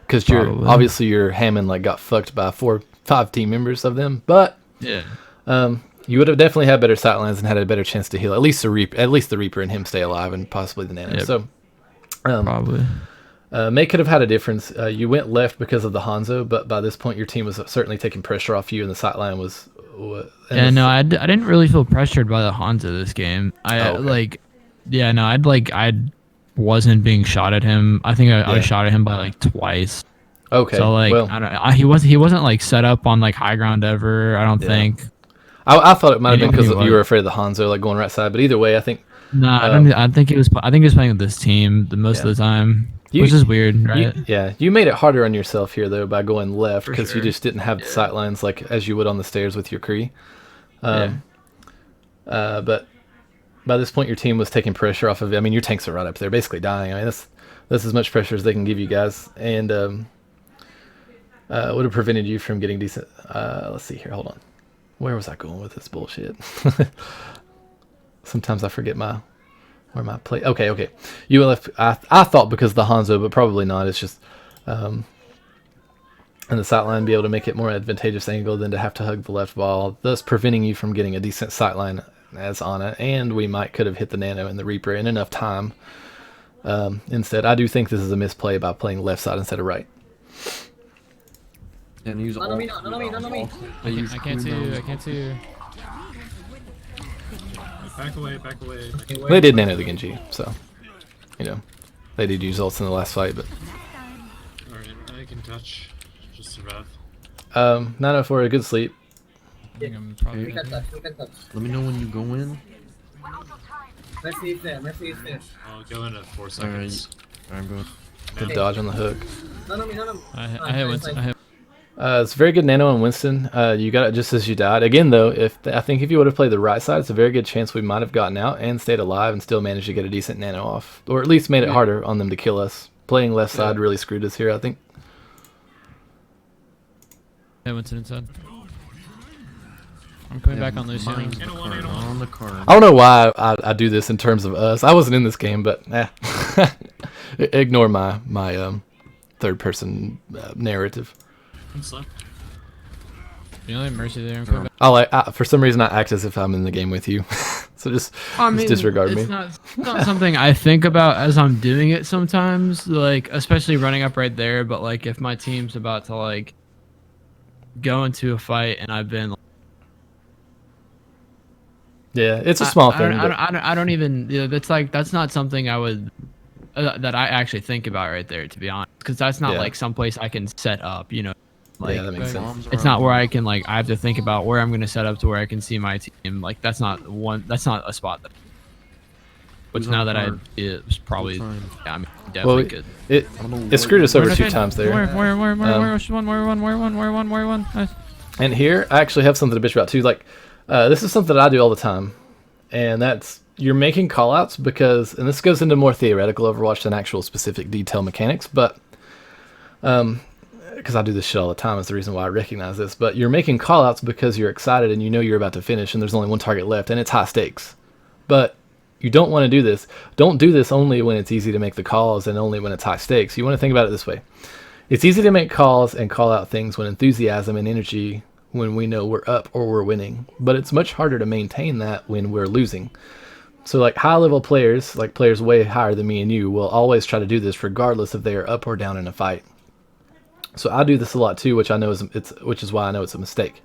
because Probably. your Hammond like got fucked by 4-5 team members of them, but Yeah. you would have definitely had better sight lines and had a better chance to heal. At least the Reaper and him stay alive, and possibly the Nano. Yep. So Probably. May could have had a difference. You went left because of the Hanzo, but by this point your team was certainly taking pressure off you, and the sight line was. Yeah, no, I didn't really feel pressured by the Hanzo this game. I wasn't being shot at him. I think I was shot at him by like twice. Okay. So like well, I don't. He wasn't like set up on like high ground ever. I don't think. I thought it might have been Maybe because he you were was. afraid of the Hanzo, like going right side. But either way, I think. No, I think he was. I think he was playing with this team the most of the time, which is weird, right? You made it harder on yourself here though by going left For because you sure. just didn't have the sight lines like as you would on the stairs with your Kree. But by this point, your team was taking pressure off of it. I mean, your tanks are right up there, basically dying. I mean, that's as much pressure as they can give you guys, and would have prevented you from getting decent. Let's see here. Hold on. Where was I going with this bullshit? Sometimes I forget where my play. Okay. You left. I thought because of the Hanzo, but probably not. It's just and the sight line be able to make it more advantageous angle than to have to hug the left wall, thus preventing you from getting a decent sight line as Ana. And we might could have hit the Nano and the Reaper in enough time. Instead, I do think this is a misplay by playing left side instead of right. And use None all. on me, none on me, none on me. I can't see you. I can't see you. Back away, back away. They did Nano the Genji, so they did use ults in the last fight, but Alright, I can touch. Just survive. 904 a good sleep. I think I'm probably We can touch, we can touch. Let me know when you go in. Mercy is there, Mercy is there. I'll go in at 4 Alright. seconds. I'm good. Good dodge on the hook. None on me, none on me. I hit Winston. I hit. It's very good Nano on Winston. You got it just as you died. Again, though, I think if you would have played the right side, it's a very good chance we might have gotten out and stayed alive and still managed to get a decent Nano off. Or at least made it harder on them to kill us. Playing left side really screwed us here, I think. Hit Winston inside. I'm coming back on Lucian. Mine's the card. On the card. I don't know why I do this in terms of us. I wasn't in this game, but ignore my third person narrative. One sec. You know, Mercy there. And come back. For some reason I act as if I'm in the game with you, so just disregard me. It's not something I think about as I'm doing it sometimes, like especially running up right there. But like if my team's about to like go into a fight and I've been. Yeah, it's a small thing. I don't even. You know, that's not something I would. That I actually think about right there, to be honest, because that's not like someplace I can set up. You know. Like, yeah, that makes sense. It's not where I can like. I have to think about where I'm going to set up to where I can see my team. Like that's not a spot that. Which now that it was probably, yeah, I mean, definitely good. It screwed us over 2 times there. Where one. Nice. And here I actually have something to bitch about too. Like, this is something that I do all the time, and that's you're making callouts because, and this goes into more theoretical Overwatch than actual specific detail mechanics, but because I do this shit all the time is the reason why I recognize this. But you're making callouts because you're excited and you know you're about to finish and there's only one target left and it's high stakes. But you don't want to do this. Don't do this only when it's easy to make the calls and only when it's high stakes. You want to think about it this way. It's easy to make calls and call out things when enthusiasm and energy when we know we're up or we're winning. But it's much harder to maintain that when we're losing. So like high level players, like players way higher than me and you, will always try to do this regardless if they are up or down in a fight. So I do this a lot too, which is why I know it's a mistake.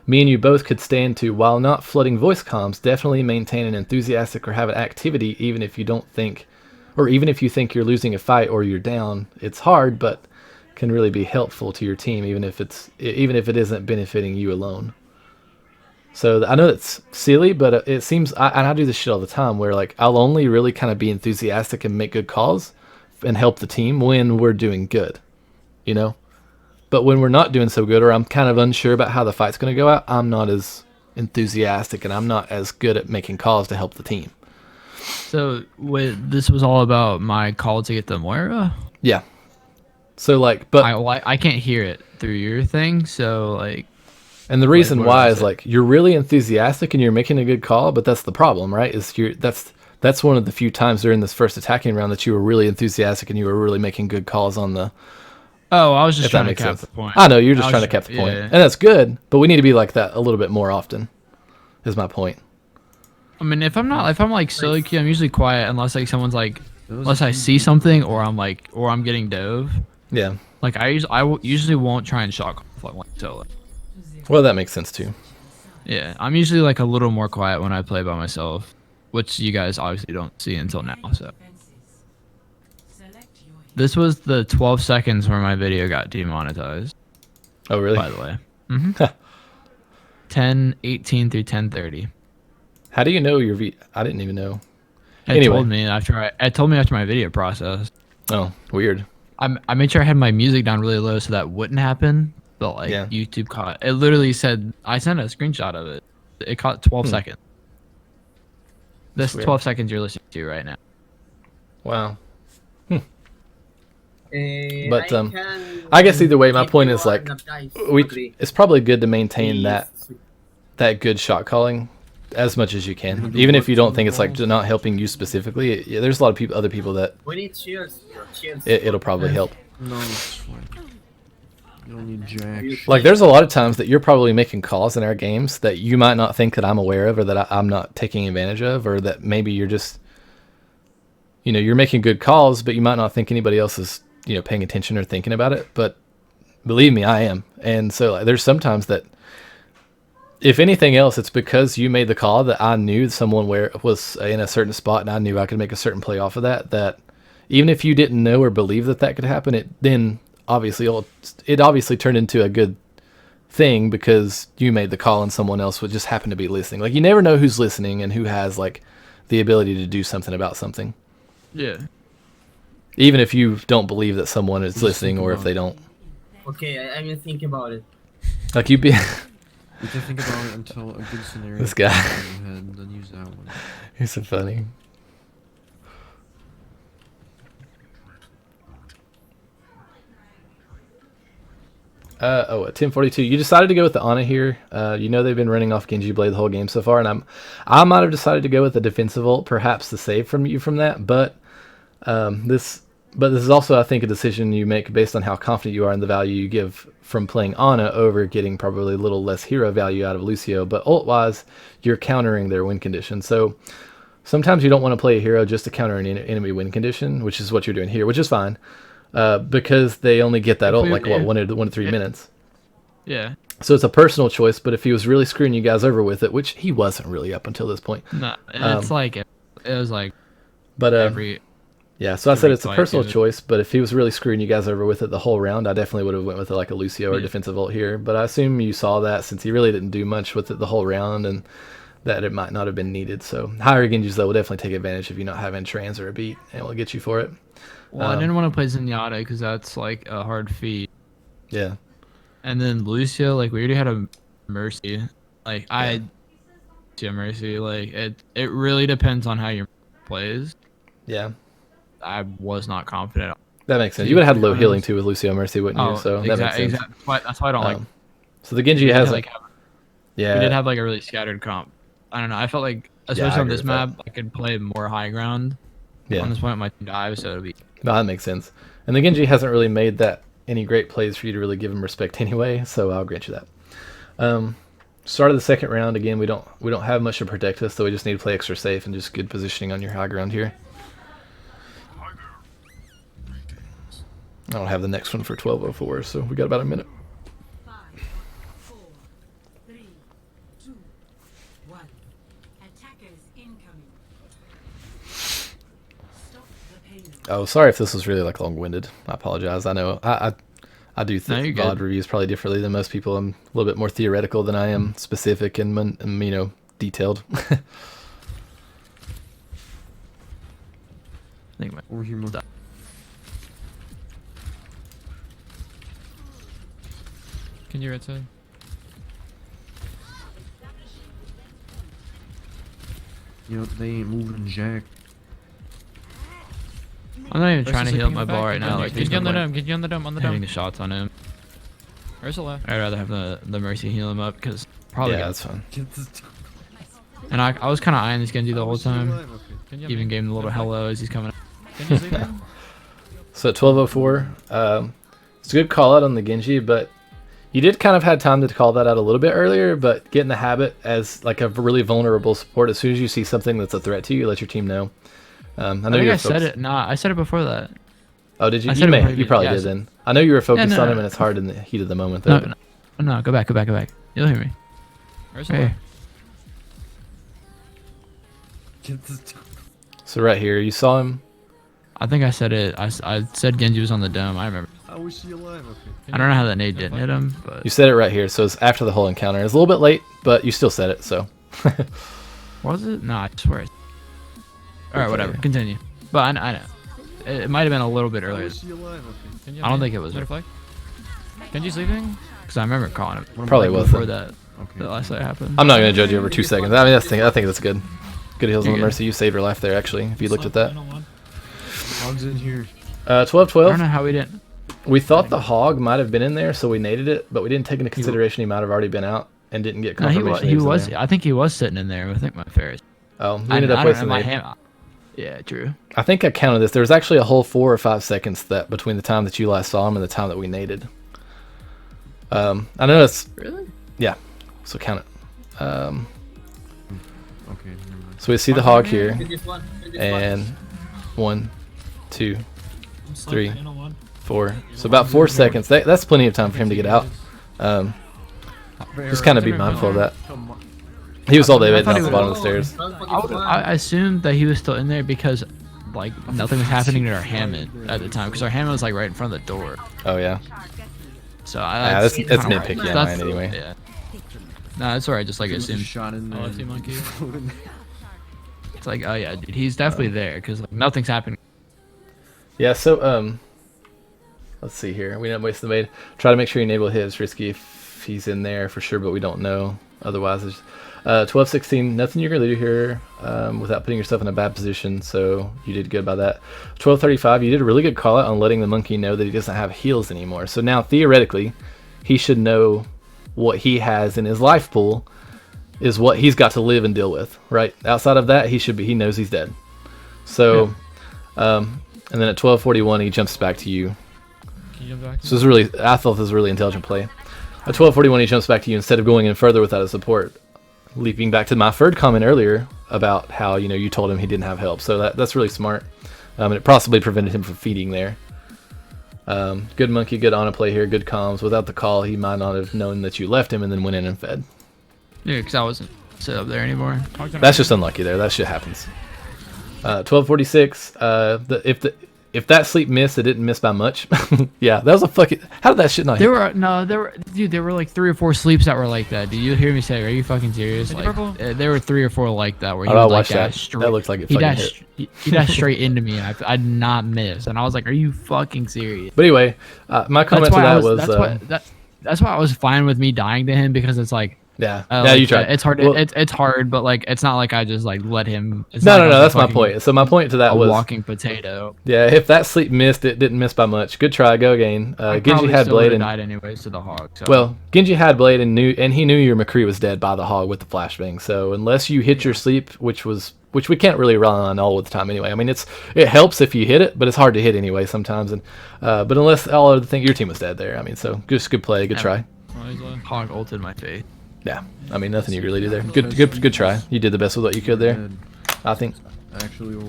Me and you both could stand to, while not flooding voice comms, definitely maintain an enthusiastic or have an activity, even if you don't think, or even if you think you're losing a fight or you're down. It's hard, but can really be helpful to your team, even if it isn't benefiting you alone. So I know it's silly, but it seems, and I do this shit all the time, where like I'll only really kind of be enthusiastic and make good calls and help the team when we're doing good, you know. But when we're not doing so good, or I'm kind of unsure about how the fight's going to go out, I'm not as enthusiastic and I'm not as good at making calls to help the team. So this was all about my call to get the Moira? Yeah. So like, but I can't hear it through your thing, so like. And the reason why is like you're really enthusiastic and you're making a good call, but that's the problem, right? That's one of the few times during this first attacking round that you were really enthusiastic and you were really making good calls on the. Oh, I was just trying to cap the point. I know, you're just trying to cap the point. And that's good, but we need to be like that a little bit more often, is my point. I mean, if I'm like silly key, I'm usually quiet unless like someone's like, unless I see something or I'm getting dove. Yeah. Like I usually won't try and shot call like solo. Well, that makes sense too. Yeah, I'm usually like a little more quiet when I play by myself, which you guys obviously don't see until now, so. This was the 12 seconds where my video got demonetized. Oh, really? By the way. Mm-hmm. 10:18 through 10:30. How do you know your I didn't even know. It told me after my video processed. Oh, weird. I made sure I had my music down really low so that wouldn't happen. But like YouTube caught it. Literally said, I sent a screenshot of it. It caught 12 seconds. This 12 seconds you're listening to right now. Wow. But I guess either way, my point is like it's probably good to maintain that good shot calling as much as you can, even if you don't think it's like not helping you specifically. There's a lot of other people that it'll probably help. No, it's fine. You don't need jack. Like there's a lot of times that you're probably making calls in our games that you might not think that I'm aware of, or that I'm not taking advantage of, or that maybe you're just, you're making good calls, but you might not think anybody else is, paying attention or thinking about it. But believe me, I am. And so like, there's sometimes that, if anything else, it's because you made the call that I knew someone was in a certain spot and I knew I could make a certain play off of that, that even if you didn't know or believe that could happen, it obviously turned into a good thing because you made the call and someone else would just happen to be listening. Like you never know who's listening and who has like the ability to do something about something. Yeah. Even if you don't believe that someone is listening, or if they don't. Okay, I'm gonna think about it. Like you can think about it until a good scenario. This guy. And then use that one. He's so funny. At 10:42, you decided to go with the Ana here. They've been running off Genji Blade the whole game so far, and I might have decided to go with the defensive ult, perhaps the save from that. But this But this is also, I think, a decision you make based on how confident you are in the value you give from playing Ana over getting probably a little less hero value out of Lucio. But ult-wise, you're countering their win condition. So sometimes you don't want to play a hero just to counter an enemy win condition, which is what you're doing here, which is fine. Because they only get that ult like, what, 1 to 3 minutes. Yeah. So it's a personal choice, but if he was really screwing you guys over with it, which he wasn't really up until this point. No, it's like, it was like but every... Yeah, so I said it's a personal choice, but if he was really screwing you guys over with it the whole round, I definitely would have went with it like a Lucio or defensive ult here. But I assume you saw that since he really didn't do much with it the whole round, and that it might not have been needed. So higher Genjis, though, will definitely take advantage of you not having trans or a beat, and will get you for it. Well, I didn't want to play Zenyatta because that's like a hard feat. Yeah. And then Lucio, like we already had a Mercy. Like I see a Mercy. Like it really depends on how your plays. Yeah. I was not confident. That makes sense. You would have had low healing too with Lucio Mercy, wouldn't you? So that makes sense. Exactly. That's why I don't like. So the Genji has like, we did have like a really scattered comp. I don't know. I felt like, especially on this map, I could play more high ground. Yeah. On this point, my team dives, so it'll be. No, that makes sense. And the Genji hasn't really made that any great plays for you to really give him respect anyway, so I'll grant you that. Start of the second round again. We don't have much to protect us, so we just need to play extra safe and just good positioning on your high ground here. I don't have the next one for 12:04, so we got about a minute. 5, 4, 3, 2, 1. Attackers incoming. Stop the pain. Oh, sorry if this was really like long-winded. I apologize. I know I do think VOD reviews probably differently than most people. I'm a little bit more theoretical than I am specific and detailed. I think over here, more. Can you right side? Yep, they ain't moving jack. I'm not even trying to heal up my ball right now. Like, get you on the dome. Get you on the dome. On the hitting dome. the shots on him. Ursula. I'd rather have the Mercy heal him up because probably. Yeah, that's fine. And I was kind of eyeing this Genji the whole time. Okay. Even gave him a little hello as he's coming. Can you sleep in? So at 12:04, it's a good call out on the Genji, but you did kind of had time to call that out a little bit earlier. But get in the habit as like a really vulnerable support. As soon as you see something that's a threat to you, let your team know. I know I said it. Nah, I said it before that. Oh, did you? You probably did then. I know you were focused on him, and it's hard in the heat of the moment. Though. No, go back. You'll hear me. Ursula. Hey. So right here, you saw him. I think I said it. I said Genji was on the dome. I remember. I wish you alive. Okay. I don't know how that nade didn't hit him, but You said it right here, so it's after the whole encounter. It's a little bit late, but you still said it. So. Was it? No, I swear. All right, whatever. Continue. But I know. It might have been a little bit earlier. I don't think it was. Genji sleeping? Because I remember calling him. Probably was before that. The last that happened. I'm not gonna judge you over 2 seconds. I mean, I think that's good. Good heals on the Mercy. You saved her life there, actually. If you looked at that. Hog's in here. 12-12. I don't know how we didn't. We thought the hog might have been in there, so we naded it, but we didn't take into consideration he might have already been out and didn't get confirmation. He was. I think he was sitting in there. I think my Ferris. Oh, we ended up wasting my hand. Yeah, true. I think I counted this. There was actually a whole 4 or 5 seconds that between the time that you last saw him and the time that we naded. I know it's really. Yeah, so count it. Okay. So we see the hog here, and 1, 2, 3, 4. So about 4 seconds. That's plenty of time for him to get out. Just kind of be mindful of that. He was all day waiting at the bottom of the stairs. I assumed that he was still in there because, like, nothing was happening to our Hammond at the time because our Hammond was like right in front of the door. Oh yeah. So that's nitpicky on mine anyway. Yeah. No, that's alright. Just like assume. Shot in there. Monkey. It's like, oh yeah, dude, he's definitely there because like nothing's happening. Yeah. So let's see here. We didn't waste the maid. Try to make sure you enable his. Risky if he's in there for sure, but we don't know. Otherwise, it's 12-16. Nothing you're gonna do here without putting yourself in a bad position. So you did good by that. 12-35. You did a really good call out on letting the monkey know that he doesn't have heals anymore. So now theoretically, he should know what he has in his life pool is what he's got to live and deal with. Right. Outside of that, he knows he's dead. So And then at 12:41 he jumps back to you. Can you jump back? So this is really, I thought this was a really intelligent play. At 12:41 he jumps back to you instead of going in further without a support. Leaping back to my third comment earlier about how, you know, you told him he didn't have help. So that's really smart. And it possibly prevented him from feeding there. Good monkey, good Ana play here, good comms. Without the call, he might not have known that you left him and then went in and fed. Yeah, because I wasn't set up there anymore. That's just unlucky there. That shit happens. 12:46. If that sleep missed, it didn't miss by much. Yeah, that was a fucking. How did that shit not hit? There were like 3 or 4 sleeps that were like that. Did you hear me say? Are you fucking serious? Like, there were 3 or 4 like that where he would like dash straight. That looks like it fucking hit. He dashed straight into me. I did not miss, and I was like, "Are you fucking serious?" But anyway, my comment to that was. That's why I was fine with me dying to him, because it's like. Yeah, like, you tried. It's hard. Well, it's hard, but like it's not like I just like let him. No. That's my point. So my point to that was walking potato. Yeah, if that sleep missed, it didn't miss by much. Good try, go again. Genji had blade and died anyways to the hog. So. Well, Genji had blade and he knew your McCree was dead by the hog with the flashbang. So unless you hit your sleep, which we can't really rely on all the time anyway. I mean, it helps if you hit it, but it's hard to hit anyway sometimes. And but unless all of the thing, your team was dead there. I mean, so just good play, good try. Hog ulted my face. Yeah, I mean nothing you really do there. Good try. You did the best with what you could there. I think. Actually,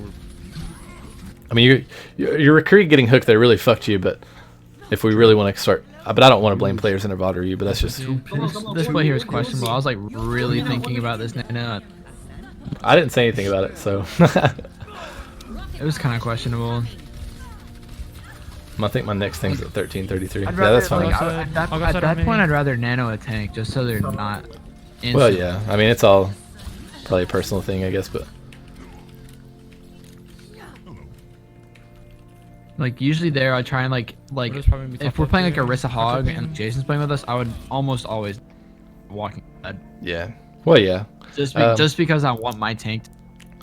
I mean, your recruit getting hooked there really fucked you. But if we really want to start, but I don't want to blame players in a VOD or you. But that's just. This play here is questionable. I was like really thinking about this now. I didn't say anything about it, so. It was kind of questionable. I think my next thing's at 13:33. Yeah, Rather, that's fine. like, at that point, I'd rather nano a tank just so they're not. Instant. Well, yeah. I mean, it's all probably a personal thing, I guess, but. Like usually there, I try and like if we're playing like Orisa Hog and Jason's playing with us, I would almost always walking dead. Yeah. Well, yeah. Just because I want my tank to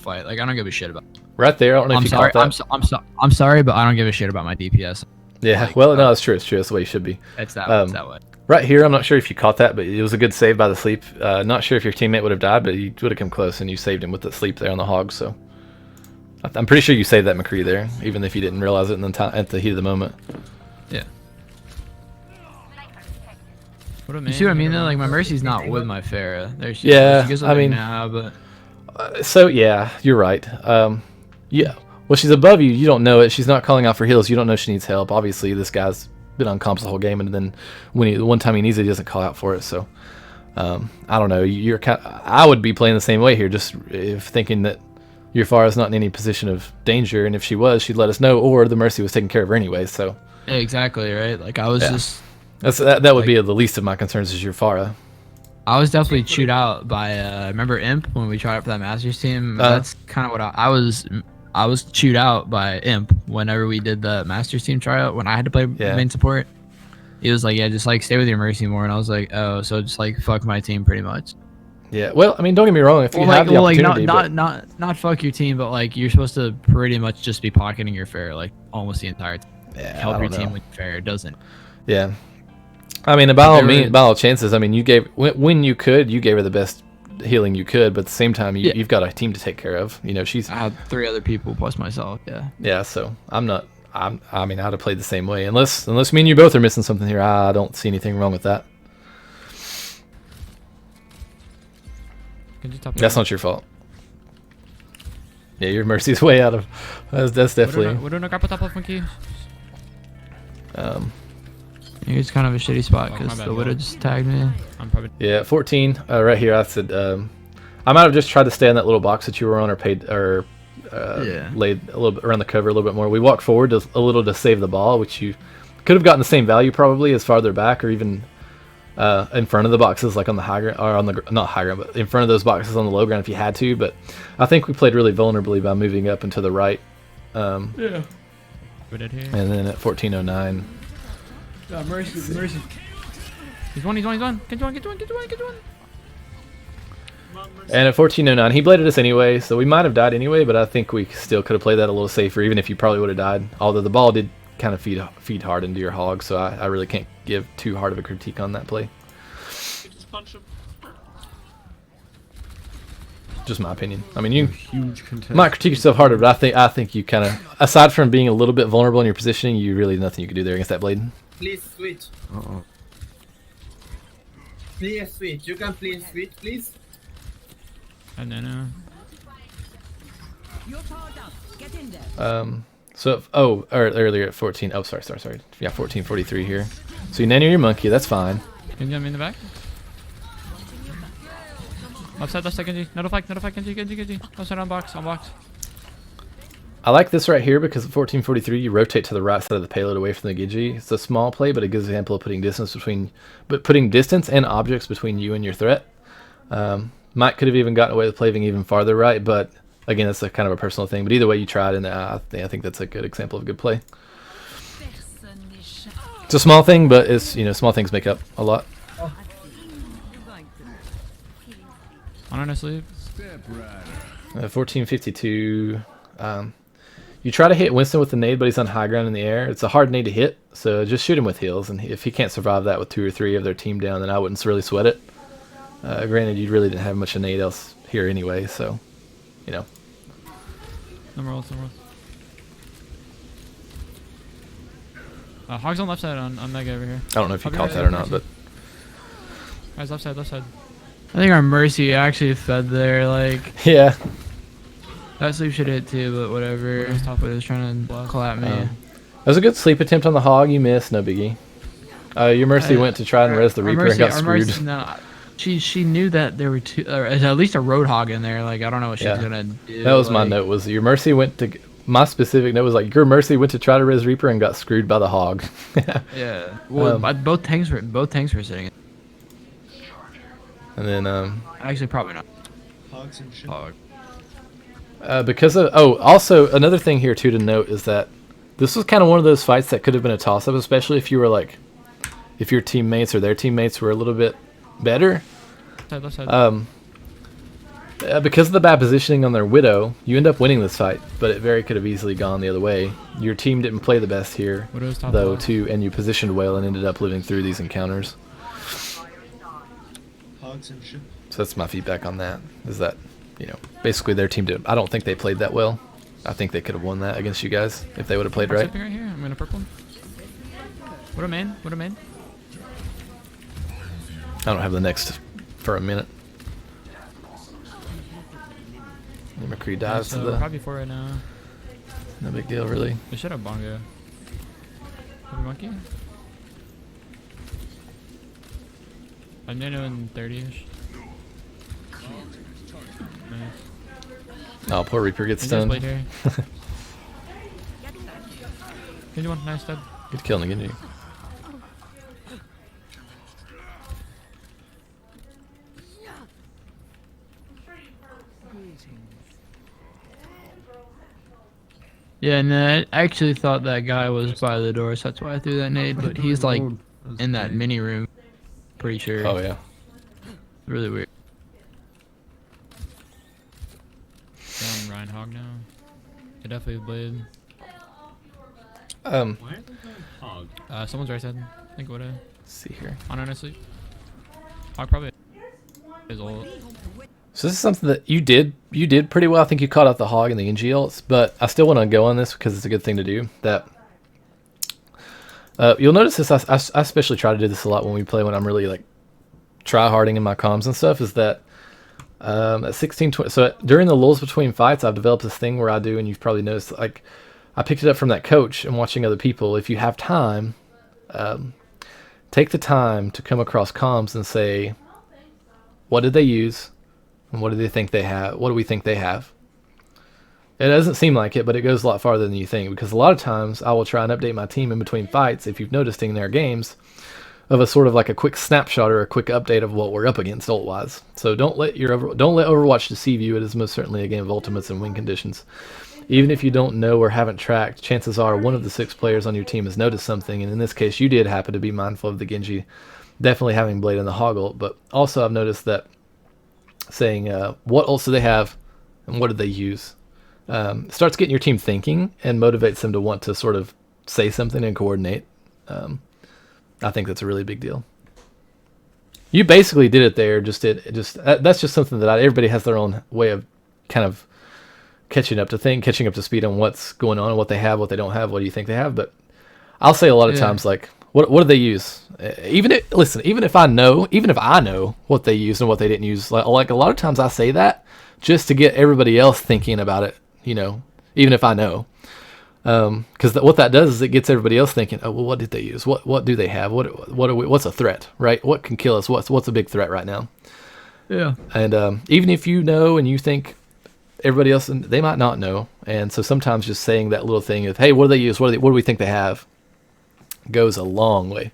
fight. Like I don't give a shit about. Right there. I don't know if you caught that. I'm sorry, but I don't give a shit about my DPS. Yeah. Like, well, no, it's true. It's true. That's the way you should be. It's that way. Right here, I'm not sure if you caught that, but it was a good save by the sleep. Not sure if your teammate would have died, but he would have come close, and you saved him with the sleep there on the hog. So I'm pretty sure you saved that McCree there, even if you didn't realize it at the heat of the moment. Yeah. You see what I mean though? Like my Mercy's not with my Pharah. There she goes I mean, now, but so yeah, you're right. Yeah. Well, she's above you. You don't know it. She's not calling out for heals. You don't know she needs help. Obviously, this guy's been on comps the whole game, and then the one time he needs it, he doesn't call out for it. So I don't know. I would be playing the same way here, just if thinking that your Pharah's not in any position of danger, and if she was, she'd let us know, or the Mercy was taking care of her anyway. So exactly right. Like I was just that would be the least of my concerns is your Pharah. I was definitely chewed out by remember Imp when we tried out for that Masters team. That's kind of what I was chewed out by Imp whenever we did the Masters team tryout when I had to play main support. He was like, yeah, just like stay with your Mercy more, and I was like, oh, so just like fuck my team pretty much. Yeah, well, I mean, don't get me wrong. If you have the opportunity, not fuck your team, but like you're supposed to pretty much just be pocketing your Pharah like almost the entire time. Yeah, help your team with your Pharah doesn't. Yeah, I mean, by all chances, I mean, you gave when you could, you gave her the best healing you could, but at the same time, you've got a team to take care of. You know, I had 3 other people plus myself. Yeah. Yeah, so I mean, I'd have played the same way. Unless me and you both are missing something here, I don't see anything wrong with that. That's not your fault. Yeah, your Mercy's way out of. That's definitely. We're doing a grapple top of monkey. It's kind of a shitty spot because the Widow just tagged me. Yeah, 14 right here. I said I might have just tried to stay on that little box that you were on, or laid a little bit around the cover a little bit more. We walked forward a little to save the ball, which you could have gotten the same value probably as farther back or even in front of the boxes, like on the high ground, or on the not high ground, but in front of those boxes on the low ground if you had to. But I think we played really vulnerably by moving up and to the right. Yeah. And then at 14:09. Mercy. He's one. Get one. And at 14:09, he bladed us anyway, so we might have died anyway, but I think we still could have played that a little safer, even if you probably would have died. Although the ball did kind of feed hard into your hog, so I really can't give too hard of a critique on that play. Just punch him. Just my opinion. I mean, you Huge contest. might critique yourself harder, but I think you kind of, aside from being a little bit vulnerable in your positioning, you really nothing you can do there against that blade. Please switch. Please switch. You can please switch, please. And then You're powered up. Get in there. So or earlier at 14. Oh, sorry. Yeah, 14:43 here. So you nano your monkey. That's fine. can you get me in the back? Left side, Genji. Notify, Genji. Left side on box. I like this right here because at 14:43 you rotate to the right side of the payload away from the Genji. It's a small play, but it gives an example of putting distance and objects between you and your threat. Mike could have even gotten away with playing even farther right, but again, it's a kind of a personal thing. But either way you tried, and I think that's a good example of a good play. It's a small thing, but it's small things make up a lot. On our sleeve. 14:52. You try to hit Winston with the nade, but he's on high ground in the air. It's a hard nade to hit, so just shoot him with heals. And if he can't survive that with 2 or 3 of their team down, then I wouldn't really sweat it. Granted, you really didn't have much of nade else here anyway, so No more else. Hogs on left side on Mega over here. I don't know if you caught that or not, but Guys, left side. I think our Mercy actually fed there. Like yeah. that sleep should hit too, but whatever. Top was trying to clap me. That was a good sleep attempt on the hog. You missed, no biggie. Your Mercy went to try and res the Reaper and got screwed. She knew that there were two, or at least a Roadhog in there. Like I don't know what she was gonna do. That was my note. Was your Mercy went to? My specific note was like your Mercy went to try to res Reaper and got screwed by the hog. Yeah. Well, both tanks were sitting. And then Actually, probably not. Hogs and shit. Hog. because of also another thing here too to note is that this was kind of one of those fights that could have been a toss up, especially if you were like, if your teammates or their teammates were a little bit better. Left side. Because of the bad positioning on their Widow, you end up winning this fight, but it very could have easily gone the other way. Your team didn't play the best here, Widow's top though, left. too, and you positioned well and ended up living through these encounters. Hogs and shit. So that's my feedback on that, is that, basically their team did. I don't think they played that well. I think they could have won that against you guys if they would have played right. Right here. I'm gonna purple him. What a man. I don't have the next for a minute. McCree dives to the... Probably 4 right now. No big deal, really. We should have bongo. Have a monkey? I'm nano in 30-ish. Nice. Oh, poor Reaper gets He does stunned. blade here. Good one, nice dead. Good kill, Genji. Yeah, no, I actually thought that guy was by the door, so that's why I threw that nade. But he's like in that mini room. Pretty sure. Oh, yeah. Really weird. Down Ryan Hog now. He definitely blade. Why are they going hog? Someone's right side. I think what Let's see here. on honestly. Hog probably is old. So this is something that you did pretty well. I think you caught out the hog and the NG ults, but I still want to go on this because it's a good thing to do. That you'll notice this. I especially try to do this a lot when we play, when I'm really like try-harding in my comms and stuff, is that at 16:20. So during the lulls between fights, I've developed this thing where I do, and you've probably noticed, like I picked it up from that coach and watching other people. If you have time, take the time to come across comms and say, what did they use? And what do they think they have? What do we think they have? It doesn't seem like it, but it goes a lot farther than you think, because a lot of times I will try and update my team in between fights, if you've noticed in their games, of a sort of like a quick snapshot or a quick update of what we're up against ult-wise. So don't let Overwatch deceive you. It is most certainly a game of ultimates and win conditions. Even if you don't know or haven't tracked, chances are one of the 6 players on your team has noticed something, and in this case you did happen to be mindful of the Genji definitely having blade in the hog ult, but also I've noticed that saying what ults do they have and what did they use starts getting your team thinking and motivates them to want to sort of say something and coordinate. I think that's a really big deal. You basically did it there. That's just something that everybody has their own way of kind of catching up to speed on what's going on and what they have, what they don't have, what do you think they have. But I'll say a lot of times, like, what do they use? Even if I know what they used and what they didn't use, like a lot of times I say that just to get everybody else thinking about it, you know, even if I know. Because what that does is it gets everybody else thinking, oh, well, what did they use? What do they have? What's a threat, right? What can kill us? What's a big threat right now? Yeah. And even if you know and you think everybody else, they might not know. And so sometimes just saying that little thing of, hey, what do they use? What do we think they have? Goes a long way.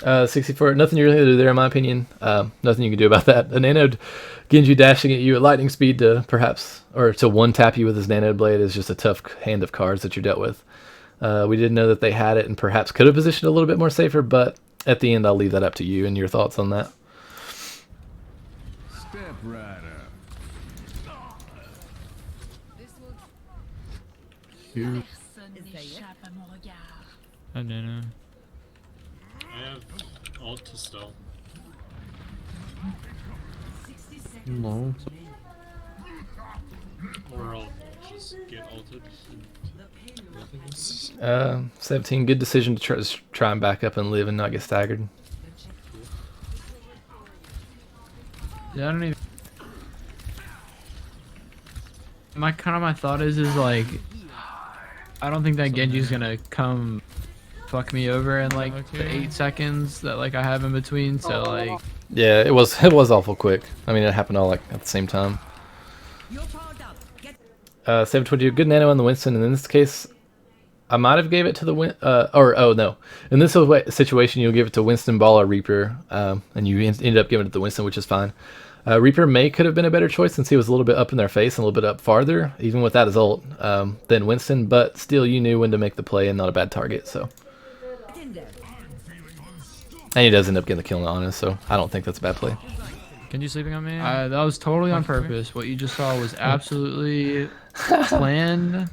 64, nothing you really do there in my opinion. Nothing you can do about that. A nanode Genji dashing at you at lightning speed to one tap you with his nanode blade is just a tough hand of cards that you're dealt with. We did know that they had it and perhaps could have positioned a little bit more safer, but at the end I'll leave that up to you and your thoughts on that. Step right up. Here. I don't know. I have ult to stealth. No. Or I'll just get ulted. 17, good decision to try and back up and live and not get staggered. Yeah, I don't even. My thought is like, I don't think that Genji's gonna come fuck me over in like the 8 seconds that like I have in between. So like, yeah, it was awful quick. I mean, it happened all like at the same time. 722, good nano on the Winston, and in this case, I might have gave it to the no. In this situation, you'll give it to Winston, Ball, or Reaper, and you ended up giving it to Winston, which is fine. Reaper could have been a better choice since he was a little bit up in their face and a little bit up farther, even without his ult, than Winston, but still you knew when to make the play and not a bad target, so. And he does end up getting the kill on us, so I don't think that's a bad play. Can you sleeping on me? that was totally on purpose. What you just saw was absolutely planned.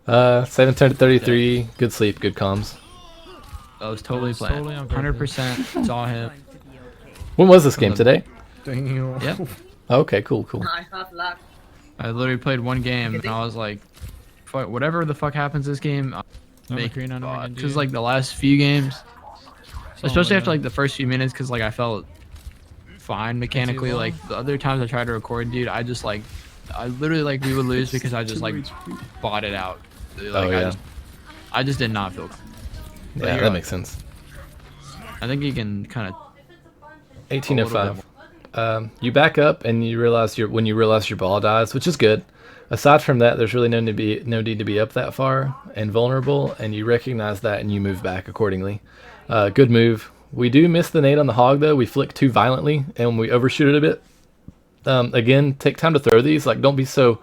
7:33, good sleep, good comms. That was totally planned. 100% saw him. When was this game, today? Damn. Yep. Okay, cool. I have luck. I literally played one game and I was like, fuck, whatever the fuck happens this game, I'll make green on him again, because dude. like the last few games, especially after like the first few minutes, because like I felt fine mechanically. Like the other times I tried to record, dude, I literally like we would lose because I just like bought it out. Like, I just did not feel comfortable. Yeah, that makes sense. I think you can kind of 18:05. You back up and you realize when you realize your ball dies, which is good. Aside from that, there's really no need to be up that far and vulnerable, and you recognize that and you move back accordingly. Good move. We do miss the nade on the hog though. We flick too violently and we overshoot it a bit. Again, take time to throw these. Like don't be so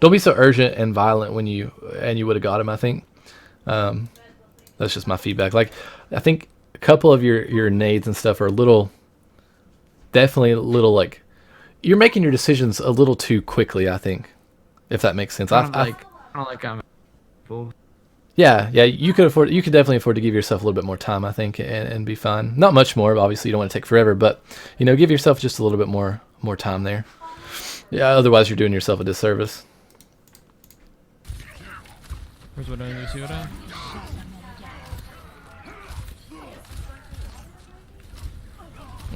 urgent and violent when you would have got him. I think that's just my feedback. Like I think a couple of your nades and stuff are definitely a little like you're making your decisions a little too quickly. I think, if that makes sense. I'm full. Yeah, you could definitely afford to give yourself a little bit more time, I think, and be fine. Not much more, obviously you don't want to take forever, but give yourself just a little bit more time there. Yeah, otherwise you're doing yourself a disservice. Where's what I see what I?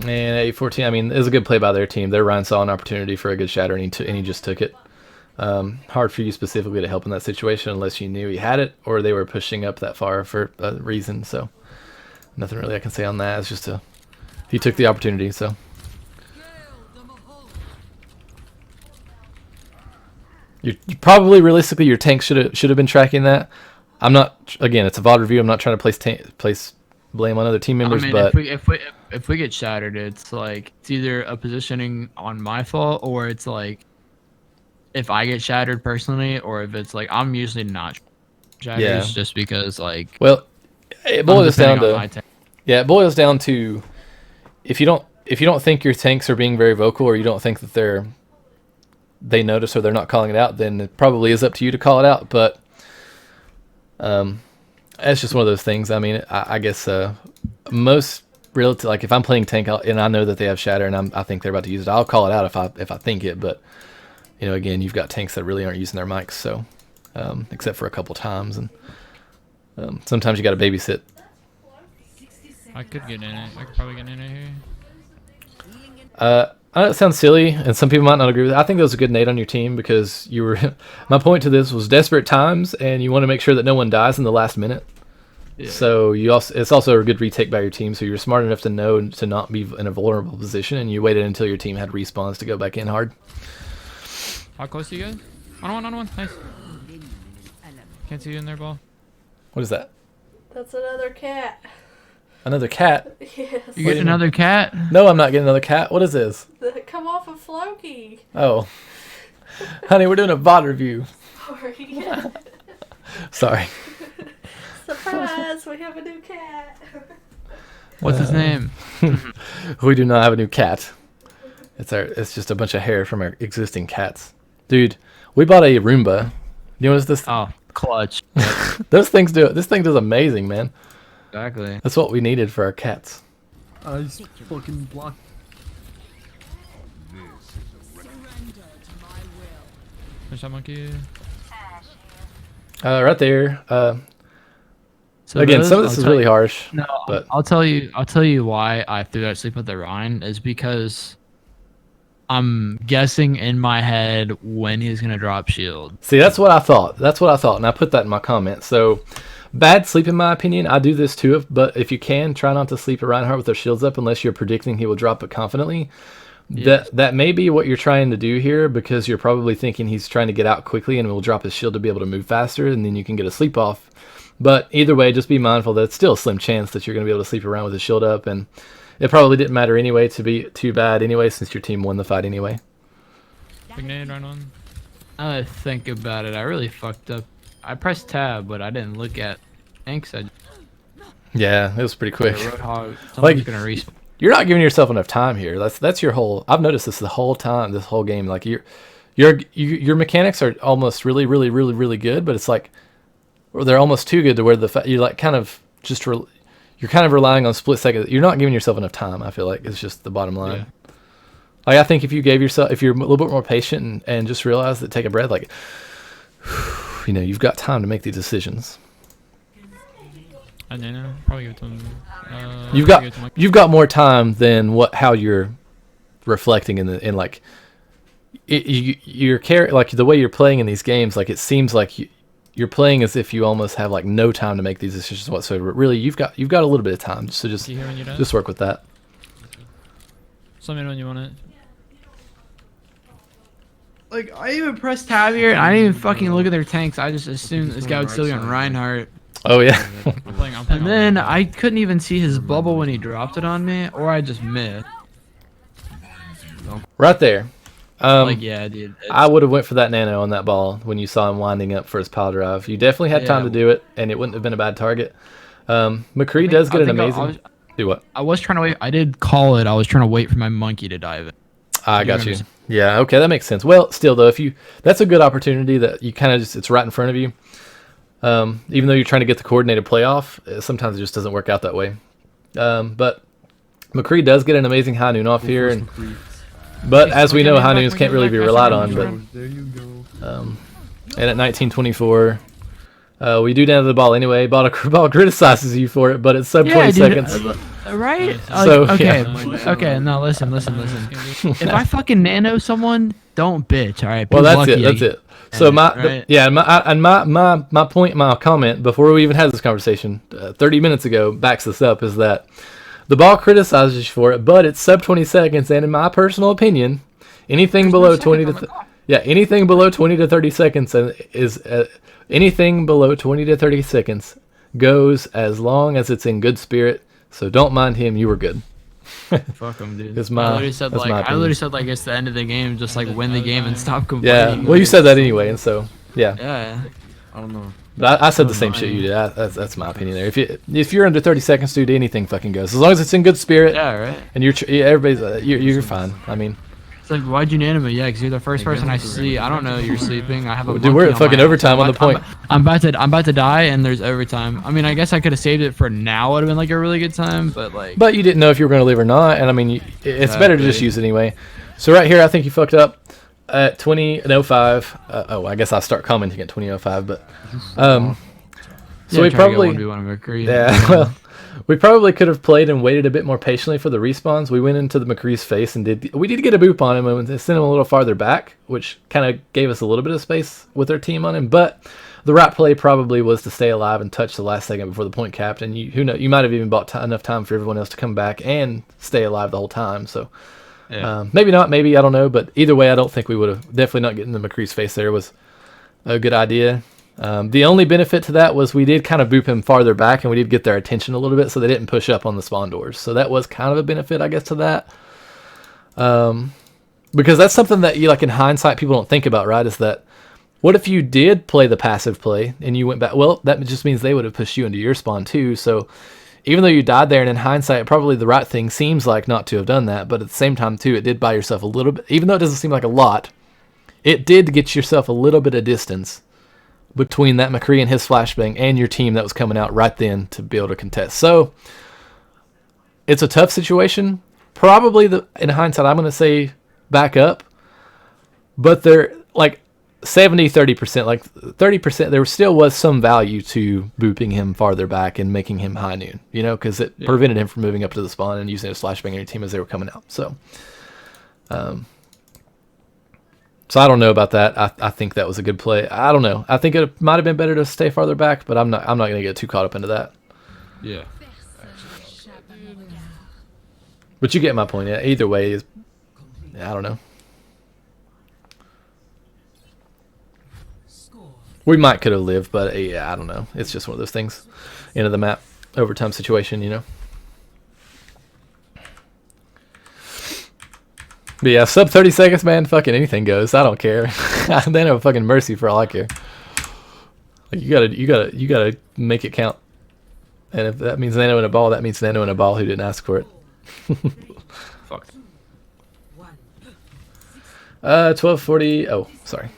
And 8-14, I mean, it was a good play by their team. Their Ryan saw an opportunity for a good shatter, and he just took it. Hard for you specifically to help in that situation unless you knew he had it or they were pushing up that far for a reason. So nothing really I can say on that. It's just he took the opportunity. So you probably realistically your tank should have been tracking that. I'm not, again, it's a VOD review. I'm not trying to place blame on other team members, I mean, but if we get shattered, it's like it's either a positioning on my fault or it's like if I get shattered personally, or if it's like I'm usually not shattered just because like it boils down to if you don't think your tanks are being very vocal, or you don't think that they notice or they're not calling it out, then it probably is up to you to call it out. But It's just one of those things. I mean, I guess most relative, like if I'm playing tank and I know that they have shatter and I think they're about to use it, I'll call it out if I think it. But you know, again, you've got tanks that really aren't using their mics, so except for a couple times, and sometimes you got to babysit. I could get in it. I could probably get in it here. I know it sounds silly, and some people might not agree with it. I think that was a good nade on your team because you were. My point to this was desperate times, and you want to make sure that no one dies in the last minute. Yeah. So it's also a good retake by your team. So you're smart enough to know to not be in a vulnerable position, and you waited until your team had respawns to go back in hard. How close are you guys? On one. Nice. Can't see you in there, ball. What is that? That's another cat. Another cat? Yes. You get another cat? No, I'm not getting another cat. What is this? Come off of Floki. Oh. Honey, we're doing a VOD review. Sorry. Sorry. Surprise, we have a new cat. What's his name? We do not have a new cat. It's just a bunch of hair from our existing cats. Dude, we bought a Roomba. You know what this? Oh, clutch. Those things do it. This thing does amazing, man. Exactly. That's what we needed for our cats. I fucking blocked. Finish that monkey. Right there. So again, some of this is really harsh. No, but I'll tell you why I threw that sleep with the Rhine is because I'm guessing in my head when he's gonna drop shield. See, that's what I thought. And I put that in my comment. So, bad sleep in my opinion. I do this too, but if you can, try not to sleep at Reinhardt with their shields up unless you're predicting he will drop it confidently. Yes. That may be what you're trying to do here because you're probably thinking he's trying to get out quickly and will drop his shield to be able to move faster, and then you can get a sleep off. But either way, just be mindful that it's still a slim chance that you're going to be able to sleep around with his shield up, and it probably didn't matter anyway to be too bad anyway since your team won the fight anyway. Big nade right on. I think about it. I really fucked up. I pressed tab, but I didn't look at tanks. Yeah, it was pretty quick. Roadhog, like, gonna respawn. You're not giving yourself enough time here. That's your whole. I've noticed this the whole time, this whole game. Like your mechanics are almost really good, but it's like. Or they're almost too good to where you're like kind of just you're kind of relying on split second. You're not giving yourself enough time. I feel like it's just the bottom line. Yeah. Like I think if you're a little bit more patient and just realize that, take a breath, like you know, you've got time to make these decisions. I don't know. Probably give it to him. You've got more time than how you're reflecting in like your like the way you're playing in these games. Like it seems like you're playing as if you almost have like no time to make these decisions whatsoever. Really, you've got a little bit of time, so just work with that. Let me know when you want it. Like I even pressed tab here, and I didn't even fucking look at their tanks. I just assumed this guy would still be on Reinhardt. Oh yeah. And then I couldn't even see his bubble when he dropped it on me, or I just missed. Right there. Like yeah, dude. I would have went for that nano on that ball when you saw him winding up for his pile drive. You definitely had time to do it, and it wouldn't have been a bad target. McCree does get an amazing. Do what? I was trying to wait. I did call it. I was trying to wait for my monkey to dive in. I got you. Yeah. Okay, that makes sense. Well, still though, that's a good opportunity that you kind of it's right in front of you. Even though you're trying to get the coordinated playoff, sometimes it just doesn't work out that way. But McCree does get an amazing high noon off here, but as we know, high noons can't really be relied on. But there you go. And at 1924, we do down to the ball anyway. Ball criticizes you for it, but it's sub 20 seconds. Right? So, okay. Okay. No, listen. If I fucking nano someone, don't bitch. All right. Well, that's it. So my point, my comment before we even had this conversation 30 minutes ago backs this up is that the ball criticizes you for it, but it's sub 20 seconds, and in my personal opinion, anything below 20 to 30 seconds is anything below 20 to 30 seconds goes as long as it's in good spirit. So don't mind him. You were good. Fuck him, dude. I literally said like it's the end of the game, just like win the game and stop complaining. Yeah. Well, you said that anyway, and so yeah. Yeah. I don't know. But I said the same shit you did. That's my opinion there. If you're under 30 seconds, dude, anything fucking goes as long as it's in good spirit. Yeah, right. And you're fine. I mean, It's like, why'd you name it? Yeah, because you're the first person I see. I don't know you're sleeping. I have a Dude, we're at fucking overtime on the point. I'm about to die, and there's overtime. I mean, I guess I could have saved it for now. Would have been like a really good time, but like. But you didn't know if you were going to live or not, and I mean, it's better to just use it anyway. So right here, I think you fucked up at 20:05. Oh, I guess I'll start commenting at 20:05, but so we probably well. We probably could have played and waited a bit more patiently for the respawns. We went into the McCree's face and we did get a boop on him and sent him a little farther back, which kind of gave us a little bit of space with our team on him. But the right play probably was to stay alive and touch the last second before the point capped. And who knows, you might have even bought enough time for everyone else to come back and stay alive the whole time. So maybe not, maybe, I don't know. But either way, I don't think we would have. Definitely not getting the McCree's face there was a good idea. The only benefit to that was we did kind of boop him farther back and we did get their attention a little bit, so they didn't push up on the spawn doors. So that was kind of a benefit, I guess, to that. Because that's something that you, like, in hindsight, people don't think about, right? Is that what if you did play the passive play and you went back? Well, that just means they would have pushed you into your spawn too. So even though you died there, and in hindsight, probably the right thing seems like not to have done that, but at the same time too, it did buy yourself a little bit, even though it doesn't seem like a lot, it did get yourself a little bit of distance between that McCree and his flashbang and your team that was coming out right then to be able to contest. So it's a tough situation. Probably in hindsight, I'm going to say back up, but they're like 70-30%, like 30%. There still was some value to booping him farther back and making him high noon, you know, because it prevented him from moving up to the spawn and using his flashbang on your team as they were coming out. So, so I don't know about that. I think that was a good play. I don't know. I think it might have been better to stay farther back, but I'm not going to get too caught up into that. Yeah. But you get my point. Yeah. Either way, I don't know. We might could have lived, but yeah, I don't know. It's just one of those things. End of the map, overtime situation, you know. But yeah, sub 30 seconds, man. Fucking anything goes. I don't care. They have fucking mercy for all I care. Like you gotta make it count. And if that means Nano in a ball, that means Nano in a ball who didn't ask for it. Fuck. 1240. Oh, sorry.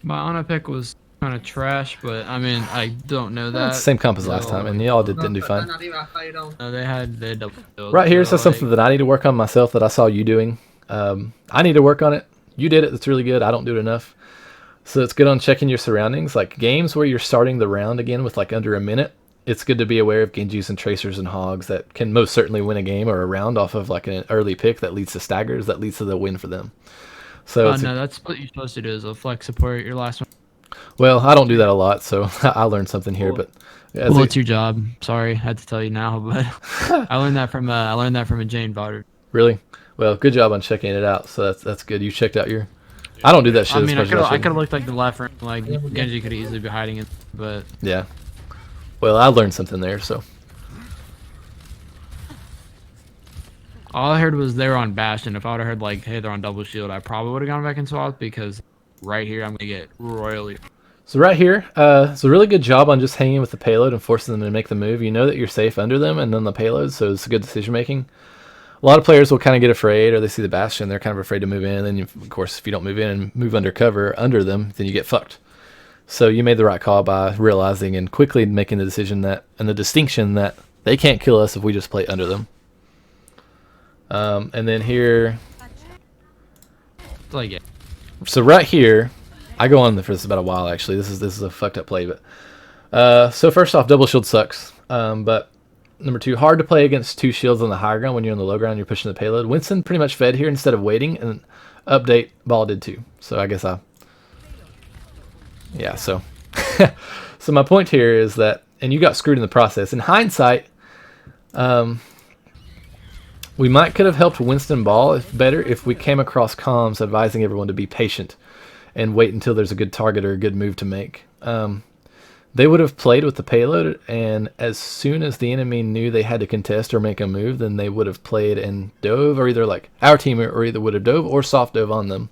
My Ana pick was kind of trash, but I mean, I don't know that. Same comp as last time, and y'all didn't do fine. No, they had double kills. Right here, so something that I need to work on myself that I saw you doing. I need to work on it. You did it. That's really good. I don't do it enough. So it's good on checking your surroundings. Like games where you're starting the round again with like under a minute, it's good to be aware of Genjis and Tracers and Hogs that can most certainly win a game or a round off of like an early pick that leads to staggers, that leads to the win for them. So no, that's what you're supposed to do is a flex support your last one. Well, I don't do that a lot, so I learned something here. But well, it's your job. Sorry, I had to tell you now, but I learned that from a Jane Botter. Really? Well, good job on checking it out. So that's good. You checked out your. I don't do that shit. I mean, I could have looked like the left room, like Genji could easily be hiding it, but yeah. Well, I learned something there, so. All I heard was they were on Bastion. If I would have heard like, hey, they're on double shield, I probably would have gone back and swapped because right here I'm gonna get royally. So right here, it's a really good job on just hanging with the payload and forcing them to make the move. You know that you're safe under them and then the payload, so it's a good decision making. A lot of players will kind of get afraid, or they see the Bastion, they're kind of afraid to move in. And then, of course, if you don't move in and move undercover under them, then you get fucked. So you made the right call by realizing and quickly making the decision that, and the distinction that they can't kill us if we just play under them. And then here, like, yeah. So right here, I go on for this about a while actually. This is a fucked up play, but so first off, double shield sucks. But number two, hard to play against two shields on the high ground when you're on the low ground. You're pushing the payload. Winston pretty much fed here instead of waiting, and update ball did too. So I guess yeah. So so my point here is that, and you got screwed in the process. In hindsight, we might could have helped Winston Ball better if we came across comms advising everyone to be patient and wait until there's a good target or a good move to make. They would have played with the payload, and as soon as the enemy knew they had to contest or make a move, then they would have played and dove, or either like our team, or either would have dove or soft dove on them.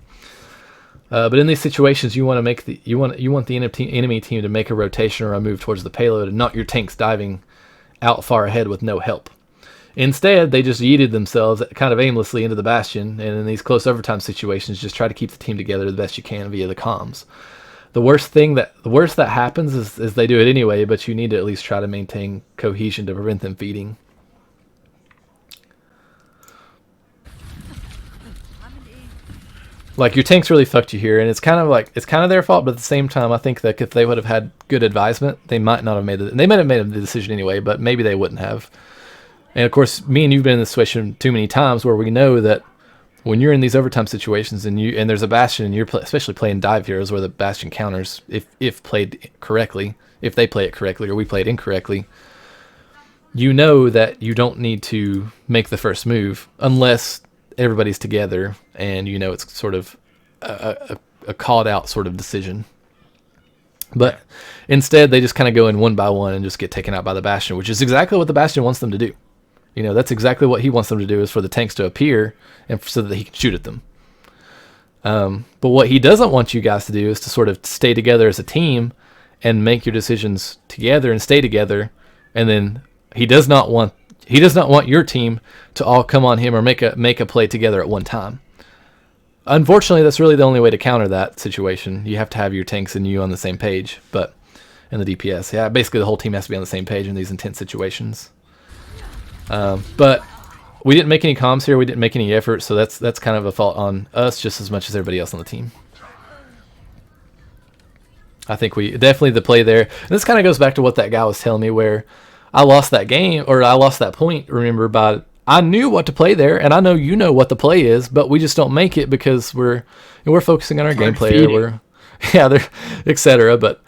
But in these situations, you want to make you want the enemy team to make a rotation or a move towards the payload, and not your tanks diving out far ahead with no help. Instead, they just yeeted themselves kind of aimlessly into the Bastion, and in these close overtime situations, just try to keep the team together the best you can via the comms. The worst that happens is they do it anyway, but you need to at least try to maintain cohesion to prevent them feeding. Like, your tanks really fucked you here, and it's kind of their fault, but at the same time, I think that if they would have had good advisement, they might not have made it. They might have made the decision anyway, but maybe they wouldn't have. And of course, me and you've been in this situation too many times where we know that when you're in these overtime situations and there's a Bastion and you're especially playing dive heroes where the Bastion counters, if played correctly, if they play it correctly or we play it incorrectly, you know that you don't need to make the first move unless everybody's together and you know it's sort of a called out sort of decision. But instead, they just kind of go in one by one and just get taken out by the Bastion, which is exactly what the Bastion wants them to do. You know, that's exactly what he wants them to do, is for the tanks to appear and so that he can shoot at them. But what he doesn't want you guys to do is to sort of stay together as a team and make your decisions together and stay together. And then he does not want your team to all come on him or make a play together at one time. Unfortunately, that's really the only way to counter that situation. You have to have your tanks and you on the same page. But in the DPS, yeah, basically the whole team has to be on the same page in these intense situations. But we didn't make any comms here. We didn't make any effort, so that's kind of a fault on us just as much as everybody else on the team. I think we definitely the play there. And this kind of goes back to what that guy was telling me, where I lost that game, or I lost that point, remember, by I knew what to play there, and I know you know what the play is, but we just don't make it because we're focusing on our gameplay, or they're etc. But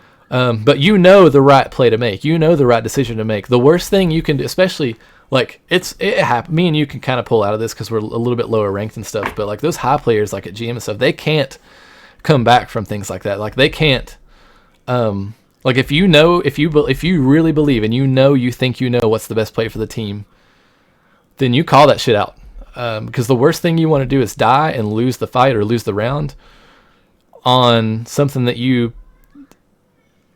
you know the right play to make. You know the right decision to make. The worst thing you can do, especially like it happened. Me and you can kind of pull out of this because we're a little bit lower ranked and stuff. But like those high players, like at GM and stuff, they can't come back from things like that. Like they can't. Like if you really believe and you think you know what's the best play for the team, then you call that shit out. Because the worst thing you want to do is die and lose the fight or lose the round on something that you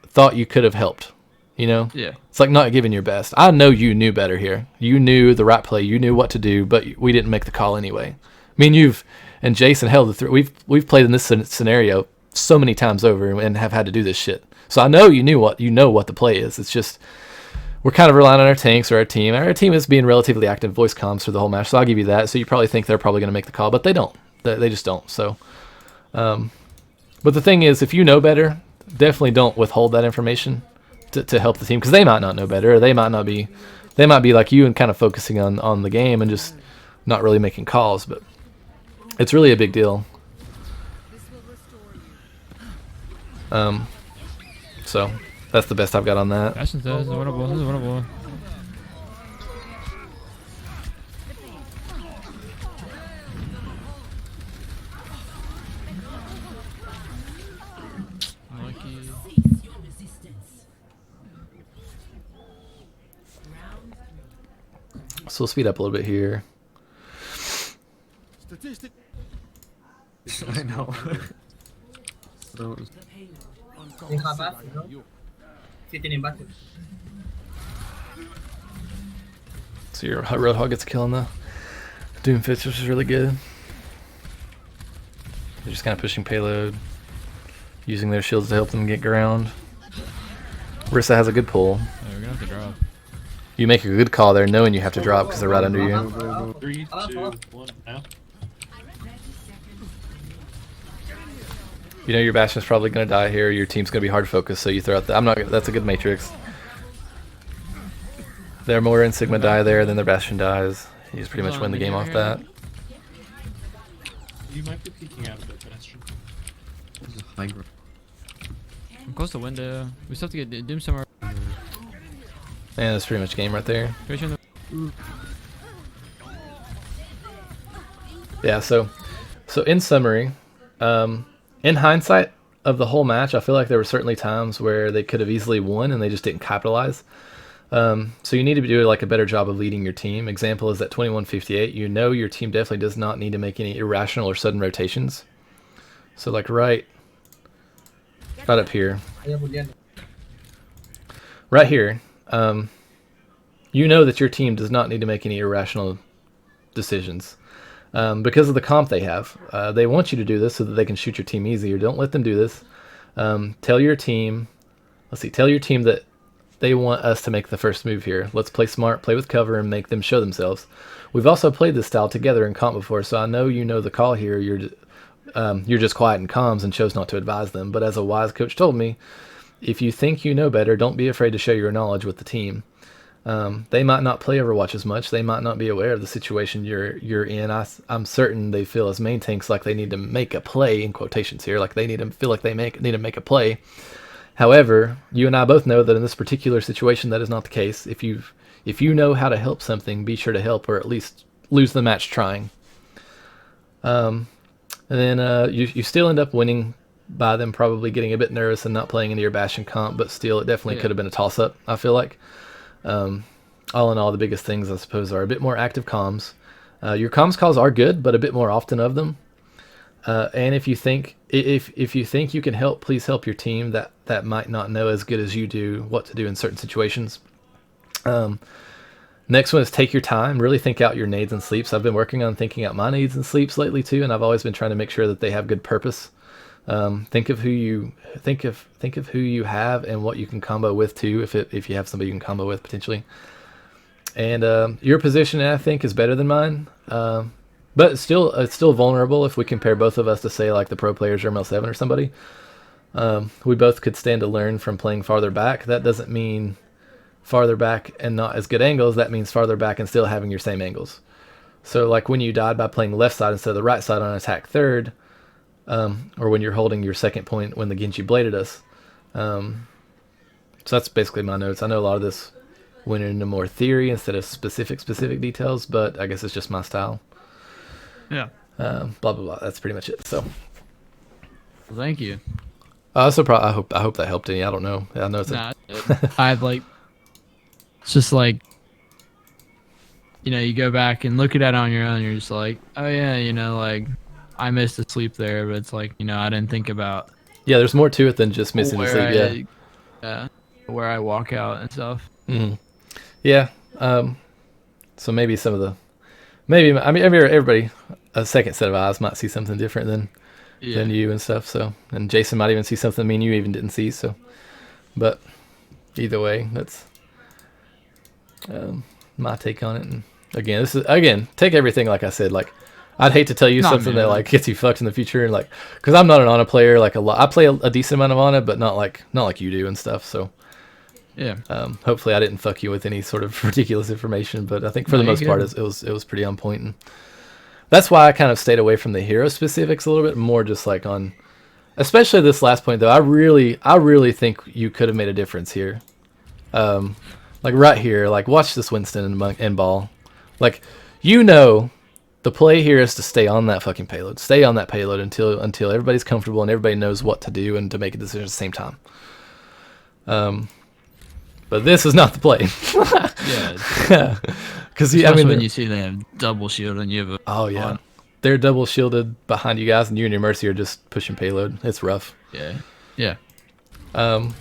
thought you could have helped. You know? Yeah. It's like not giving your best. I know you knew better here. You knew the right play. You knew what to do, but we didn't make the call anyway. I mean, you've and Jason held the three. We've played in this scenario so many times over and have had to do this shit. So I know you know what the play is. It's just we're kind of relying on our tanks or our team. Our team is being relatively active voice comms for the whole match, so I'll give you that. So you probably think they're probably going to make the call, but they don't. They just don't. So, but the thing is, if you know better, definitely don't withhold that information to help the team, because they might not know better, or they might be like you and kind of focusing on the game and just not really making calls. But it's really a big deal. So that's the best I've got on that. This is winnable. So we'll speed up a little bit here. I know. So your Roadhog gets a kill on the Doomfist, which is really good. They're just kind of pushing payload, using their shields to help them get ground. Rissa has a good pull. Yeah, we're gonna have to drop. You make a good call there, knowing you have to drop because they're right under you. 3, 2, 1, now. You know your Bastion's probably going to die here. Your team's going to be hard focused, so you throw out the... That's a good Matrix. Their Moira and Sigma die there, then their Bastion dies. You just pretty much win the game off that. You might be peeking out a bit, Bastion. I'm close to window. We still have to get Doom somewhere. Yeah, that's pretty much game right there. Yeah, so in summary, in hindsight of the whole match, I feel like there were certainly times where they could have easily won and they just didn't capitalize. So you need to do like a better job of leading your team. Example is that 2158. You know your team definitely does not need to make any irrational or sudden rotations. So like right up here. Right here. you know that your team does not need to make any irrational decisions because of the comp they have. They want you to do this so that they can shoot your team easier. Don't let them do this. Tell your team that they want us to make the first move here. Let's play smart, play with cover, and make them show themselves. We've also played this style together in comp before, so I know you know the call here. You're just quiet in comms and chose not to advise them. But as a wise coach told me, if you think you know better, don't be afraid to show your knowledge with the team. They might not play Overwatch as much. They might not be aware of the situation you're in. I'm certain they feel as main tanks like they need to make a play, in quotations here, like they need to feel like they need to make a play. However, you and I both know that in this particular situation, that is not the case. If you know how to help something, be sure to help, or at least lose the match trying. And then you still end up winning by them probably getting a bit nervous and not playing into your Bastion comp, but still, it definitely could have been a toss-up, I feel like. All in all, the biggest things, I suppose, are a bit more active comms. Your comms calls are good, but a bit more often of them. And if you think you can help, please help your team that might not know as good as you do what to do in certain situations. Next one is take your time. Really think out your nades and sleeps. I've been working on thinking out my nades and sleeps lately too, and I've always been trying to make sure that they have good purpose. Think of who you have and what you can combo with too. If you have somebody you can combo with potentially. And your position, I think, is better than mine. But it's still vulnerable if we compare both of us to, say, like the pro players or ML7 or somebody. We both could stand to learn from playing farther back. That doesn't mean farther back and not as good angles. That means farther back and still having your same angles. So like when you died by playing left side instead of the right side on attack third, or when you're holding your second point when the Genji bladed us. So that's basically my notes. I know a lot of this went into more theory instead of specific details, but I guess it's just my style. Yeah. Blah blah blah. That's pretty much it. So. Well, thank you. So I hope that helped any. I don't know. I know it's. I've like. It's just like. You go back and look at it on your own. You're just like, oh yeah, like I missed the sleep there, but it's like I didn't think about. Yeah, there's more to it than just missing the sleep. Yeah. Where I walk out and stuff. Mm-hmm. Yeah. So maybe everybody, a second set of eyes might see something different than you and stuff. So, and Jason might even see something me and you even didn't see. So, but either way, that's my take on it. And again, take everything like I said. Like, I'd hate to tell you something that like gets you fucked in the future, and like, because I'm not an Ana player. Like I play a decent amount of Ana, but not like you do and stuff. So. Yeah. Hopefully I didn't fuck you with any sort of ridiculous information, but I think for the most part it was pretty on point, and that's why I kind of stayed away from the hero specifics a little bit more, just like on, especially this last point though. I really think you could have made a difference here. Like right here, like watch this Winston and Ball. Like the play here is to stay on that fucking payload. Stay on that payload until everybody's comfortable and everybody knows what to do and to make a decision at the same time. But this is not the play. Yeah. Because when you see they have double shield and you have they're double shielded behind you guys, and you and your Mercy are just pushing payload. It's rough. Yeah. And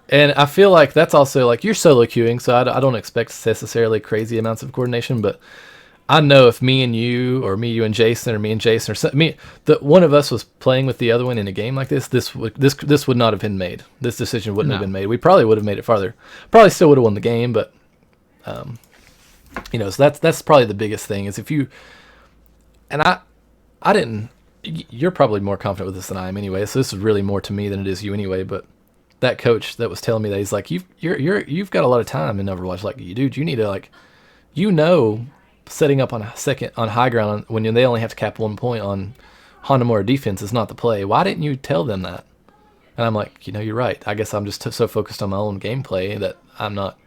I feel like that's also like you're solo queuing, so I don't expect necessarily crazy amounts of coordination, but I know if me and you, or me, you and Jason, or me and Jason, or one of us was playing with the other one in a game like this would not have been made. This decision wouldn't have been made. We probably would have made it farther. Probably still would have won the game, but so that's probably the biggest thing is if you. And I didn't. You're probably more confident with this than I am anyway. So this is really more to me than it is you anyway. But that coach that was telling me that, he's like, you've got a lot of time in Overwatch. Like, dude, you need to like, setting up on high ground when they only have to cap 1 point on Hanamura defense is not the play. Why didn't you tell them that? And I'm like, you're right. I guess I'm just so focused on my own gameplay that I'm not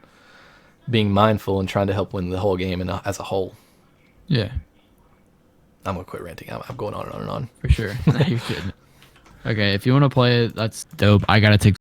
being mindful and trying to help win the whole game and as a whole. Yeah. I'm gonna quit ranting. I'm going on and on and on. For sure. You should. Okay, if you want to play it, that's dope. I gotta take